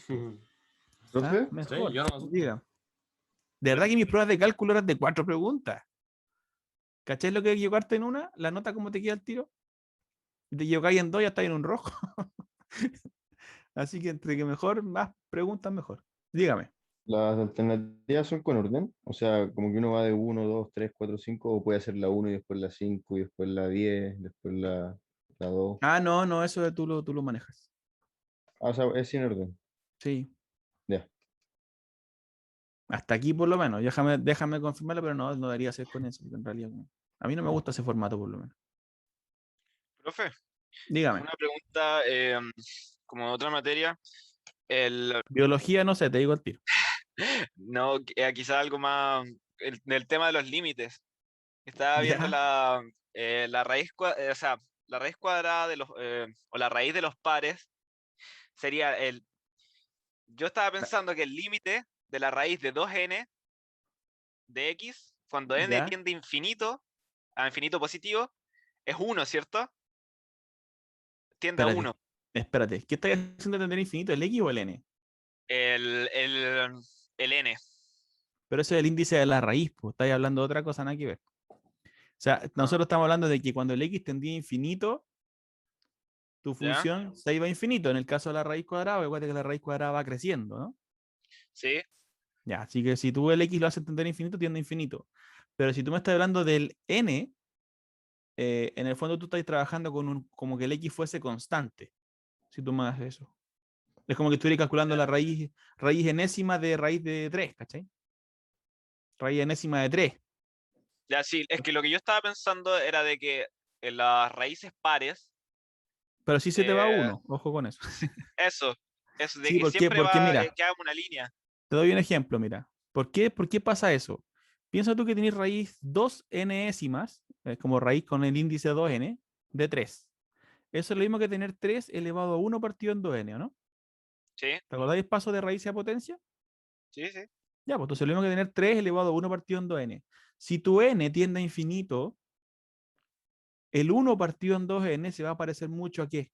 ¿Profe? Mejor. Sí, yo no me asusto. Diga. De verdad que mis pruebas de cálculo eran de 4 preguntas. ¿Cachai lo que es equivocarte en una? La nota cómo te queda el tiro. Te equivocáis en 2 ya está en un rojo. Así que entre que mejor, más preguntas, mejor. Dígame. ¿Las alternativas son con orden? O sea, como que uno va de 1, 2, 3, 4, 5, o puede hacer la 1 y después la 5 y después la 10, después la 2. Ah, no, eso tú lo manejas. Ah, o sea, es sin orden. Sí. Ya. Hasta aquí por lo menos. Déjame confirmarlo, pero no debería ser con eso, porque en realidad a mí no me gusta ese formato por lo menos. Profe, Dígame. una pregunta como de otra materia. Biología, no sé, te digo al tiro. No, quizá algo más del tema de los límites. Estaba viendo ¿Ya? la raíz, o sea, la raíz cuadrada de los, o la raíz de los pares sería yo estaba pensando que el límite de la raíz de 2n de x, cuando n ¿Ya? tiende a infinito positivo, es 1, ¿cierto? Tiende a Espérate. 1. Espérate, ¿qué estás haciendo entender infinito? ¿El X o el N? El N. Pero eso es el índice de la raíz, pues estáis hablando de otra cosa, nada que ver. O sea, nosotros estamos hablando de que cuando el X tendía a infinito, tu ¿Ya? función se iba a infinito. En el caso de la raíz cuadrada, igual que la raíz cuadrada va creciendo, ¿no? Sí. Ya, así que si tú el X lo haces tender a infinito, tiende a infinito. Pero si tú me estás hablando del N, en el fondo tú estás trabajando con como que el X fuese constante. Si tú me haces eso. Es como que estuvieras calculando la raíz enésima de raíz de 3, ¿cachai? Raíz enésima de 3. Ya, sí, es que lo que yo estaba pensando era de que en las raíces pares, Pero sí se te va eh, uno, ojo con eso. eso, de Sí, que ¿por qué? siempre Porque va, mira, queda una línea. te doy un ejemplo, mira. ¿Por qué pasa eso? Piensa tú que tienes raíz 2 enésimas, como raíz con el índice 2n, de 3. Eso es lo mismo que tener 3 elevado a 1 partido en 2n, ¿o no? Sí, ¿Te acordáis el paso de raíz a potencia? sí, sí. Ya, pues entonces lo mismo que tener 3 elevado a 1 partido en 2n. Si tu n tiende a infinito, el 1 partido en 2n se va a parecer mucho a ¿qué?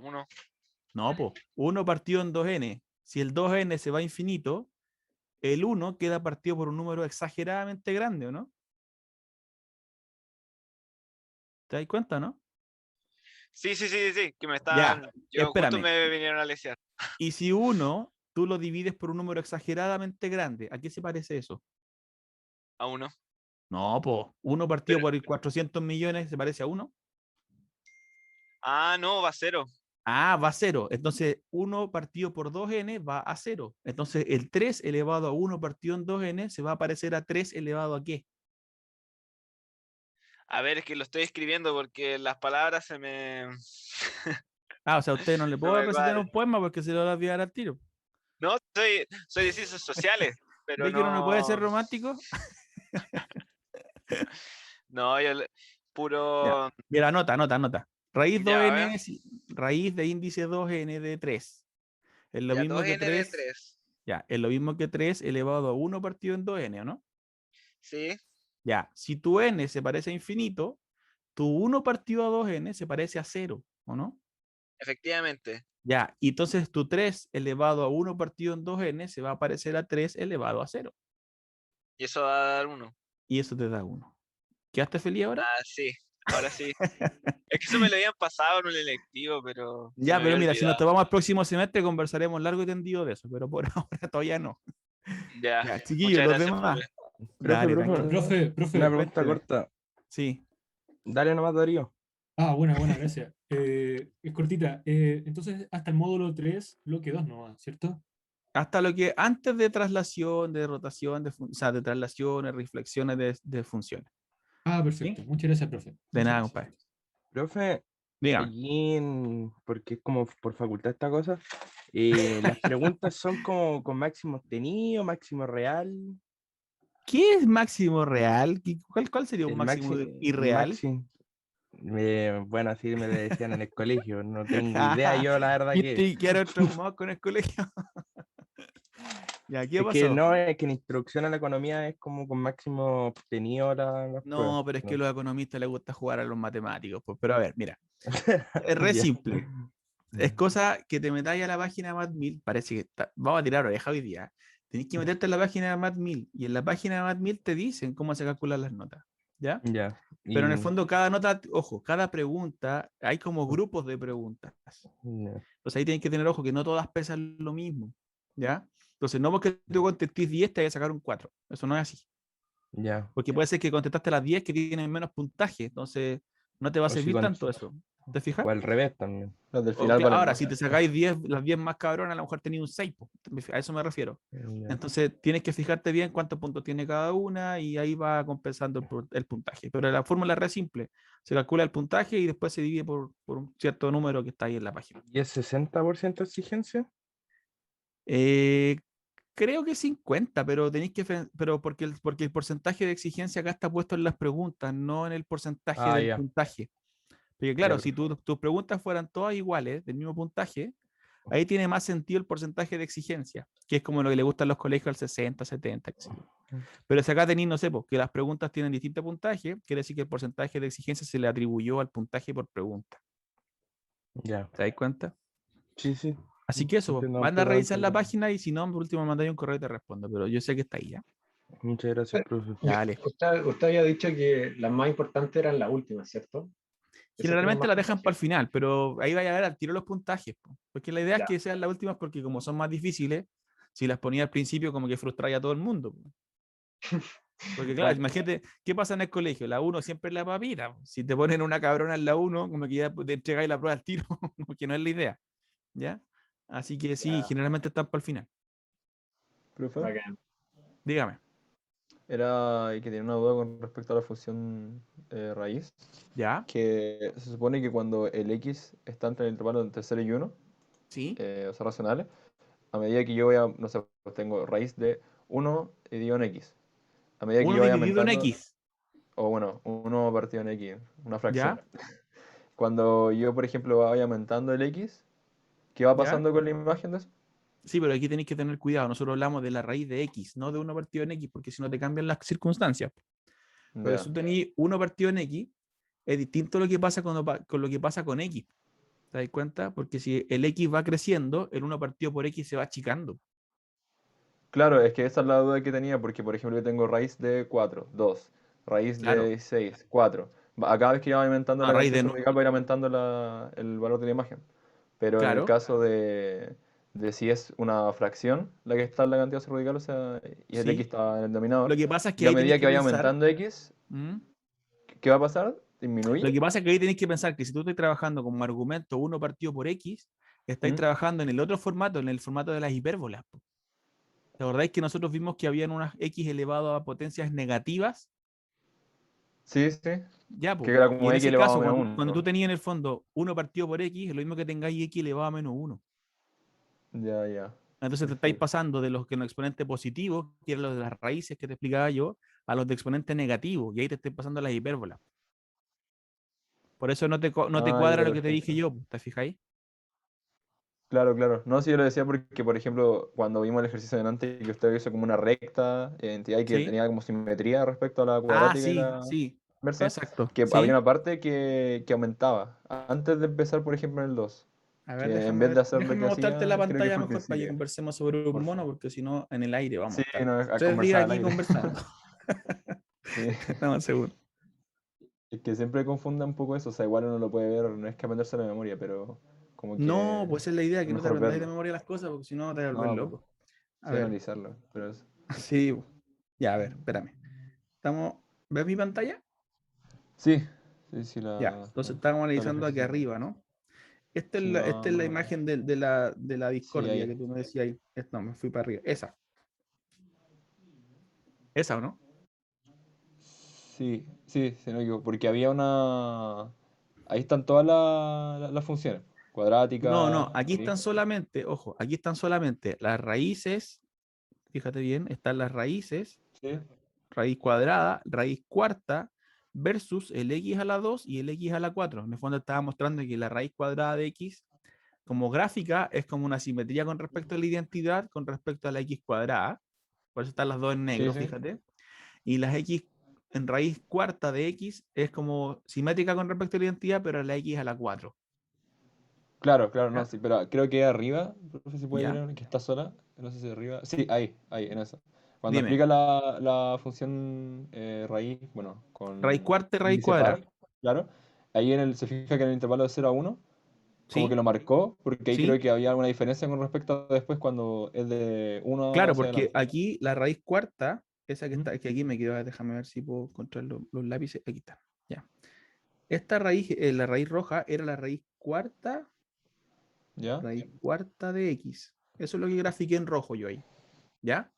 Uno. No, pues 1 partido en 2n. Si el 2n se va a infinito, el 1 queda partido por un número exageradamente grande, ¿o no? ¿Te das cuenta, no? Sí, que me Ya, están. Yo justo espérame. me vinieron a lesear. Y si 1 tú lo divides por un número exageradamente grande, ¿a qué se parece eso? A uno. No, pues 1 partido Pero, por 400 millones se parece a 1. no, va a 0. Ah, va a 0. Entonces, 1 partido por 2n va a 0. Entonces, el 3 elevado a 1 partido en 2n se va a parecer a 3 elevado a ¿qué? A ver, es que lo estoy escribiendo porque las palabras se me. Ah, o sea, a usted no le No puedo me recitar cuadran. un poema porque se lo va a olvidar al tiro. No, soy de ciencias sociales, pero ¿Ve que uno no puede ser no. romántico? No, Ya. puro. Mira, anota. Raíz Ya, a ver. 2n, raíz de índice 2n de 3. Es lo Ya, mismo que 2n de 3. 3. Ya, es lo mismo que 3 elevado a 1 partido en 2n, ¿o no? Sí, Ya, si tu n se parece a infinito, tu 1 partido a 2n se parece a 0, ¿o no? efectivamente. Ya, y entonces tu 3 elevado a 1 partido en 2n se va a parecer a 3 elevado a 0. Y eso va a dar 1. Y eso te da 1. ¿Quedaste feliz ahora? Ah, sí, ahora sí. Es que eso me lo habían pasado en un electivo, pero se Ya, me pero había mira, si nos olvidado. tomamos al próximo semestre conversaremos largo y tendido de eso, pero por ahora todavía no. Ya, Ya, chiquillos, muchas los gracias, demás. profe. Dale, tranquilo. Profe. Una pregunta Cuénteme. corta. Sí. Dale nomás, Darío. Buena, gracias. Es cortita. Entonces, hasta el módulo 3, bloque 2 nomás, ¿cierto? Hasta lo que antes de traslación, de rotación, o sea, de traslaciones, reflexiones de funciones. Perfecto. ¿Sí? Muchas gracias, profe. De Muchas nada, gracias. compadre. Profe, Dígame. allí porque es como por facultad esta cosa, las preguntas son como con máximo obtenido, máximo real. ¿Qué es máximo real? ¿Cuál sería un El máximo máximo, irreal? bueno, así me lo decían en el colegio, no tengo idea yo la verdad ¿Viste que era traumado con el colegio? Ya, ¿qué es que pasó? no, es que en introducción a la economía es como con máximo obtenido las pruebas. No, pero es que a ¿no? los economistas les gusta jugar a los matemáticos. Pues. Pero a ver, mira, es re simple. Es cosa que te metáis a la página de MathMill, parece que vamos a tirar oreja hoy día. Tenés que meterte en la página de MathMill y en la página de MathMill te dicen cómo se calculan las notas. ¿Ya? Ya. Pero en el fondo cada nota, ojo, cada pregunta, hay como grupos de preguntas. Entonces ahí tienes que tener ojo que no todas pesan lo mismo. ¿Ya? Entonces no porque tú contestes 10 te vayas a sacar un 4. Eso no es así. Ya. Porque puede ser que contestaste las 10 que tienen menos puntaje. Entonces no te va a O si servir tanto eso. ¿Te fijas? O al revés también. Los del final valen Ahora, más. si te sacáis 10, las 10 más cabronas, a lo mejor tenéis un 6. A eso me refiero. Entonces tienes que fijarte bien cuántos puntos tiene cada una y ahí va compensando el puntaje. Pero la fórmula es re simple. Se calcula el puntaje y después se divide por un cierto número que está ahí en la página. ¿Y es 60% exigencia? Creo que 50, pero tenéis que. Pero porque el porcentaje de exigencia acá está puesto en las preguntas, no en el porcentaje del Ya. puntaje. Porque claro, Ya, si tus preguntas fueran todas iguales, del mismo puntaje, ahí tiene más sentido el porcentaje de exigencia, que es como lo que le gusta a los colegios al 60, 70, etc. Pero si acá tenéis, no sé, pues, que las preguntas tienen distinto puntaje, quiere decir que el porcentaje de exigencia se le atribuyó al puntaje por pregunta. Ya. ¿Te das cuenta? Sí, sí. Así que eso, pues, Entiendo manda a revisar la completamente. página y si no, por último, manda un correo y te respondo. Pero yo sé que está ahí, ¿ya? Muchas gracias, profe. Dale. Usted había dicho que las más importantes eran las últimas, ¿cierto? Esas tienen Generalmente más la dejan puntaje. para el final, pero ahí vaya a ver al tiro los puntajes. Po. Porque la idea es Ya. que sean las últimas porque como son más difíciles, si las ponía al principio como que frustráis a todo el mundo. Po. Porque claro, imagínate, ¿qué pasa en el colegio? La 1 siempre es la papita. Po. Si te ponen una cabrona en la 1, como que ya te entregáis la prueba al tiro, que no es la idea. ¿Ya? Así que sí, Ya. generalmente están para el final. Profe, Bacán. Dígame. era que tenía una duda con respecto a la función raíz. ¿Ya? Que se supone que cuando el x está entre el intervalo entre 0 y 1, Sí. o sea, racionales, a medida que yo voy a, no sé, pues tengo raíz de 1 dividido en x. A medida que 1 yo vaya dividido en aumentando, X. o bueno, 1 partido en x, una fracción. ¿Ya? Cuando yo, por ejemplo, vaya aumentando el x, ¿qué va ¿Ya? pasando con la imagen de eso? Sí, pero aquí tenéis que tener cuidado. Nosotros hablamos de la raíz de X, no de 1 partido en X, porque si no te cambian las circunstancias. Pero si Ya. tú tenías 1 partido en X, es distinto lo que pasa con lo que pasa con X. ¿Te das cuenta? Porque si el X va creciendo, el 1 partido por X se va achicando. Claro, es que esa es la duda que tenía, porque por ejemplo yo tengo raíz de 4, 2, raíz Claro. de 6, 4. A cada vez que yo voy aumentando No, la raíz cantidad de... radical va a ir aumentando el valor de la imagen. Pero en el Claro. caso de si es una fracción la que está en la cantidad radical, o sea, y el x Sí. está en el Lo denominador, que pasa es que yo a ahí tenéis medida que que vaya pensar... aumentando x, ¿Mm? ¿qué va a pasar? Lo ¿Disminuye? que pasa es que ahí tenéis que pensar que si tú estás trabajando como argumento 1 partido por X, estáis ¿Mm? trabajando en el otro formato, en el formato de las hipérbolas. Po. ¿Te acordáis que nosotros vimos que habían unas X elevado a potencias negativas? Sí, sí. Ya, Que pues. era Y como en x ese elevado a caso, menos cuando tú 1. tenías en el fondo 1 partido por X, es lo mismo que tengáis X elevado a menos 1. Ya, ya. Entonces te estáis Perfecto. pasando de los que los exponentes positivos, que eran los de las raíces que te explicaba yo, a los de exponentes negativos. Y ahí te estoy pasando las hipérbolas. Por eso no te Ah, ya, cuadra lo que te dije perfecto. yo, ¿te fijáis? Claro, claro. No, sí, yo lo decía porque, por ejemplo, cuando vimos el ejercicio delante, que usted hizo como una recta entidad y que Sí. tenía como simetría respecto a la Ah, cuadrática y sí, la sí. inversa, Exacto. que había Sí. una parte que aumentaba. Antes de empezar, por ejemplo, en el 2, A ver, que en vez de hacer lo déjame que mostrarte hacía, la creo que pantalla fue al mejor para que principio. conversemos sobre un mono, Porfa. porque si no, en el aire vamos a Sí, estar no, a 3 días conversar al aquí aire. conversando. Sí. Dame un segundo. Es que siempre confunda un poco eso, o sea, igual uno lo puede ver, no es que aprenderse la memoria, pero como No, que pues es la idea, es que no te mejor aprendáis de verlo. memoria las cosas, porque si no te vas a volver No, pues, loco. A sí, ver, analizarlo, pero eso. sí. Ya, a ver, espérame. ¿Ves mi pantalla? Sí, sí, sí, Ya, entonces estamos está el analizando aquí ejercicio. arriba, ¿no? Sí, Esta es la imagen de la sí, discordia ahí. que tú me decías ahí. No, me fui para arriba. Esa, ¿o no? Sí, sí, sí, no me equivoco, porque había una... Ahí están todas las funciones. No, no, Cuadrática, aquí están solamente, ojo, aquí están solamente las raíces, fíjate bien, están las raíces, sí, raíz cuadrada, raíz cuarta, versus el x a la 2 y el x a la 4. En el fondo estaba mostrando que la raíz cuadrada de x, como gráfica, es como una simetría con respecto a la identidad, con respecto a la x cuadrada. Por eso están las dos en sí, negro, sí. fíjate. Y las x en raíz cuarta de x es como simétrica con respecto a la identidad, pero la x a la 4. Claro, claro, no, ¿Ya? sí, pero creo que arriba, no sé si puede ¿Ya? ver que está sola, no sé si arriba, sí, ahí, en eso. Cuando Dime. explica la función raíz, bueno, Raíz con cuarta y raíz índice cuadrada. par, claro, ahí se fija que en el intervalo de 0 a 1, como que ¿Sí? lo marcó, porque ahí creo ¿Sí? que había alguna diferencia con respecto a después cuando es de 1 Claro, hacia porque adelante. aquí la raíz cuarta, esa que ¿Mm? está, que aquí me quedó, déjame ver si puedo encontrar los lápices. Aquí está. Ya. Esta raíz, la raíz roja, era la ¿Ya? raíz cuarta de x. Eso es lo que grafiqué en rojo yo ahí. ¿Ya?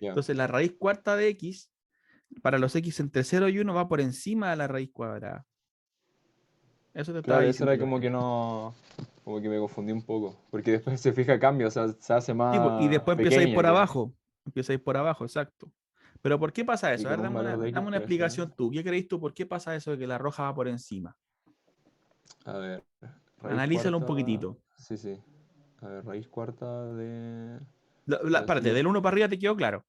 Ya. Entonces la raíz cuarta de x, para los x entre 0 y 1 va por encima de la raíz cuadrada. Eso te estaba Claro, eso diciendo era yo. como que no, como que me confundí un poco, porque después se fija cambio, o sea, se hace Sí, y más después empieza a ir pequeña por que, abajo. Empieza a ir por abajo, exacto. Pero ¿por qué pasa y eso? A ver, con un valor de dame X una parece. explicación tú. ¿Qué creéis tú? ¿Por qué pasa eso de que la roja va por encima? A ver, raíz Analízalo un cuarta, poquitito. sí, sí. A ver, raíz cuarta de... Espérate, Yo, del uno para arriba te quedó claro.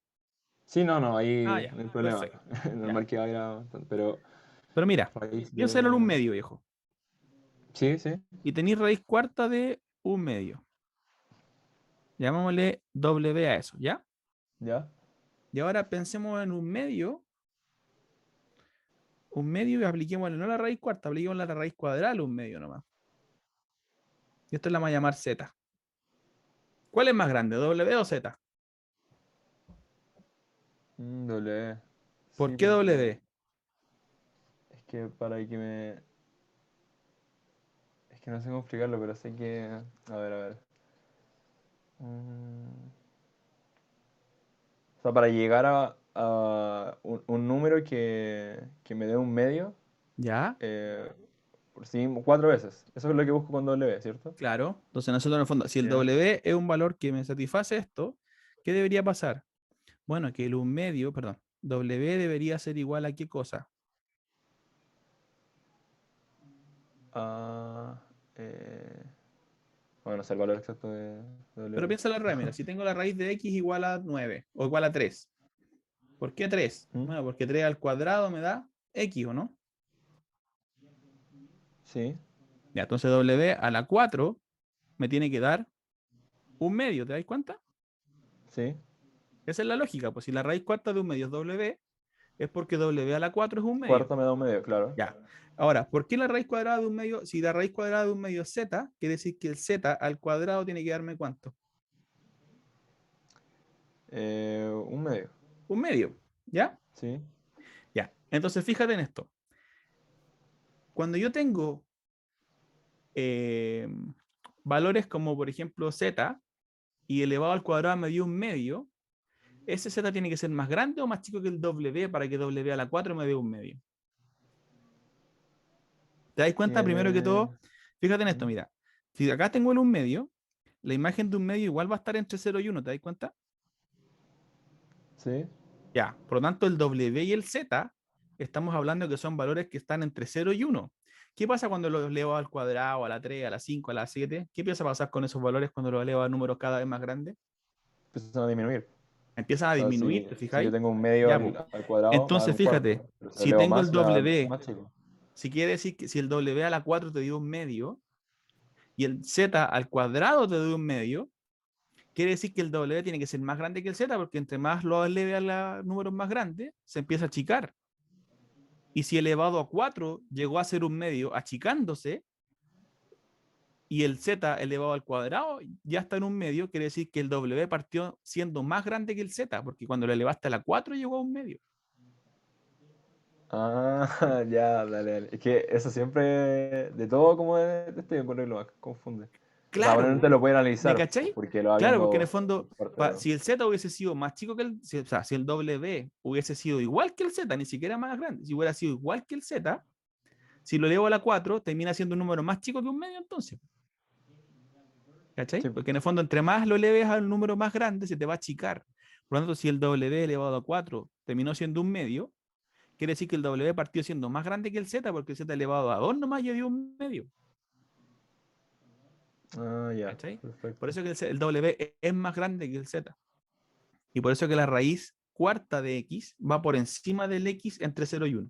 Sí, no, ahí Ah, ya, no hay problema. perfecto. Normal que vaya bastante, pero Pero mira, raíz piénsalo en un de... medio, viejo. Sí, sí, Y tenéis raíz cuarta de un medio. Llamémosle W a eso, ¿ya? ya. Y ahora pensemos en un medio y apliquémosle no la raíz cuarta, apliquémosle la raíz cuadrada a un medio nomás. Y esto la vamos a llamar Z. ¿Cuál es más grande, W o Z? W. ¿Por Sí, qué porque W? es que para que me... Es que no sé cómo explicarlo, pero sé que... A ver. O sea, para llegar a un número que me dé un medio, ¿Ya? por sí, 4 veces. Eso es lo que busco con W, ¿cierto? Claro. Entonces nosotros en el fondo, si el Ya. W es un valor que me satisface esto, ¿qué debería pasar? Bueno, que el un medio, perdón, W debería ser igual a qué cosa. Ah, eh, bueno, no sé el valor exacto de Pero W. piensa la raíz, mira, si tengo la raíz de X igual a 9 o igual a 3. ¿Por qué 3? ¿Mm? Bueno, porque 3 al cuadrado me da X, ¿o no? Sí, Ya, entonces W a la 4 me tiene que dar un medio, ¿te das cuenta? sí. Esa es la lógica, pues si la raíz cuarta de un medio es W, es porque W a la 4 es un medio. Cuarta me da un medio, claro. Ya. Ahora, ¿por qué la raíz cuadrada de un medio? Si la raíz cuadrada de un medio es Z, quiere decir que el Z al cuadrado tiene que darme ¿cuánto? Un medio. Un medio, ¿ya? Sí, Ya. Entonces, fíjate en esto. Cuando yo tengo eh, valores como, por ejemplo, Z y elevado al cuadrado me dio un medio, ese Z tiene que ser más grande o más chico que el W para que W a la 4 me dé un medio. ¿Te das cuenta? Primero que tiene... todo, fíjate en esto, mira. Si acá tengo el un medio, la imagen de un medio igual va a estar entre 0 y 1, ¿te das cuenta? Sí. Ya, por lo tanto, el W y el Z, estamos hablando que son valores que están entre 0 y 1. ¿Qué pasa cuando los elevo al cuadrado, a la 3, a la 5, a la 7? ¿Qué empieza a pasar con esos valores cuando los elevo a números cada vez más grandes? Empiezan a disminuir. Empiezan a O sea, disminuir, ¿te si yo fijáis? tengo un medio Ya, pues. al cuadrado, me va a dar Entonces, un cuarto. fíjate, Pero si lo si elevo tengo el más, me va a dar W, más chico. si quiere decir que si el W a la 4 te dio un medio y el Z al cuadrado te dio un medio, quiere decir que el W tiene que ser más grande que el Z, porque entre más lo eleve a números más grandes, se empieza a achicar. Y si elevado a 4 llegó a ser un medio achicándose, y el Z elevado al cuadrado ya está en un medio, quiere decir que el W partió siendo más grande que el Z, porque cuando lo elevaste a la 4 llegó a un medio. Ah, ya, dale. Es que eso siempre, de todo como de este, encuentro que lo más confunde. O sea, bueno, Claro, no te lo pueden ¿me analizar, cachai? porque lo va Claro, porque en el viendo fondo, parte, pero... si el Z hubiese sido más chico que el, o sea, si el W hubiese sido igual que el Z, ni siquiera más grande, si hubiera sido igual que el Z, si lo elevo a la 4, termina siendo un número más chico que un medio entonces. ¿Cachai? Sí, Porque en el fondo, entre más lo eleves al número más grande, se te va a achicar. Por lo tanto, si el W elevado a 4 terminó siendo un medio, quiere decir que el W partió siendo más grande que el Z, porque el Z elevado a 2 nomás ya dio un medio. ah, ya, ¿Cachai? perfecto. Por eso que el W es más grande que el Z. Y por eso que la raíz cuarta de X va por encima del X entre 0 y 1.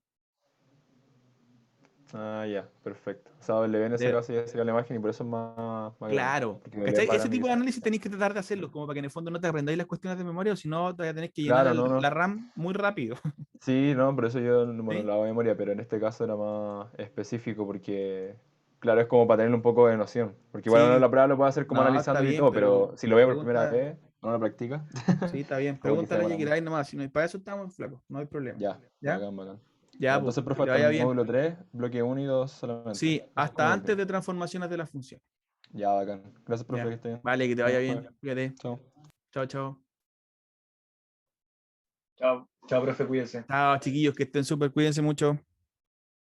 Ah, ya, perfecto. O sea, W en ese caso ya sería la imagen y por eso es más grande. Claro. Porque W es ¿Cachai? más Ese grande que tipo de Z. análisis tenéis que tratar de hacerlo, como para que en el fondo no te aprendáis las cuestiones de memoria, o si no, te vas a tener que llenar Claro, no. la RAM muy rápido. Sí, no, por eso yo, bueno, ¿Sí? lo hago de memoria, pero en este caso era más específico porque, claro, es como para tener un poco de noción. Porque igual uno en Sí. la prueba lo puede hacer como No, está analizando y bien, todo, pero pero si lo ve por primera pregunta. vez, no lo practica, Sí, está bien. como que se Pregúntale a demora mucho. queráis nomás. Si no hay para eso, estamos flacos. No hay problema. Ya, ¿Ya? bacán, bacán. Ya, Ya, pues. entonces, profe, Que te hasta el vaya bien. módulo 3 bloque 1 y 2 solamente. Sí, Eso es hasta como lo antes que... de transformaciones de la función. Ya, bacán. Gracias, profe, Ya. que esté bien. Vale, que te Nos vaya vemos, bien. profe. Cuídate. Chao. Chao, chao. Chao, chao, profe, cuídense. Chao, chiquillos, que estén súper. Cuídense mucho.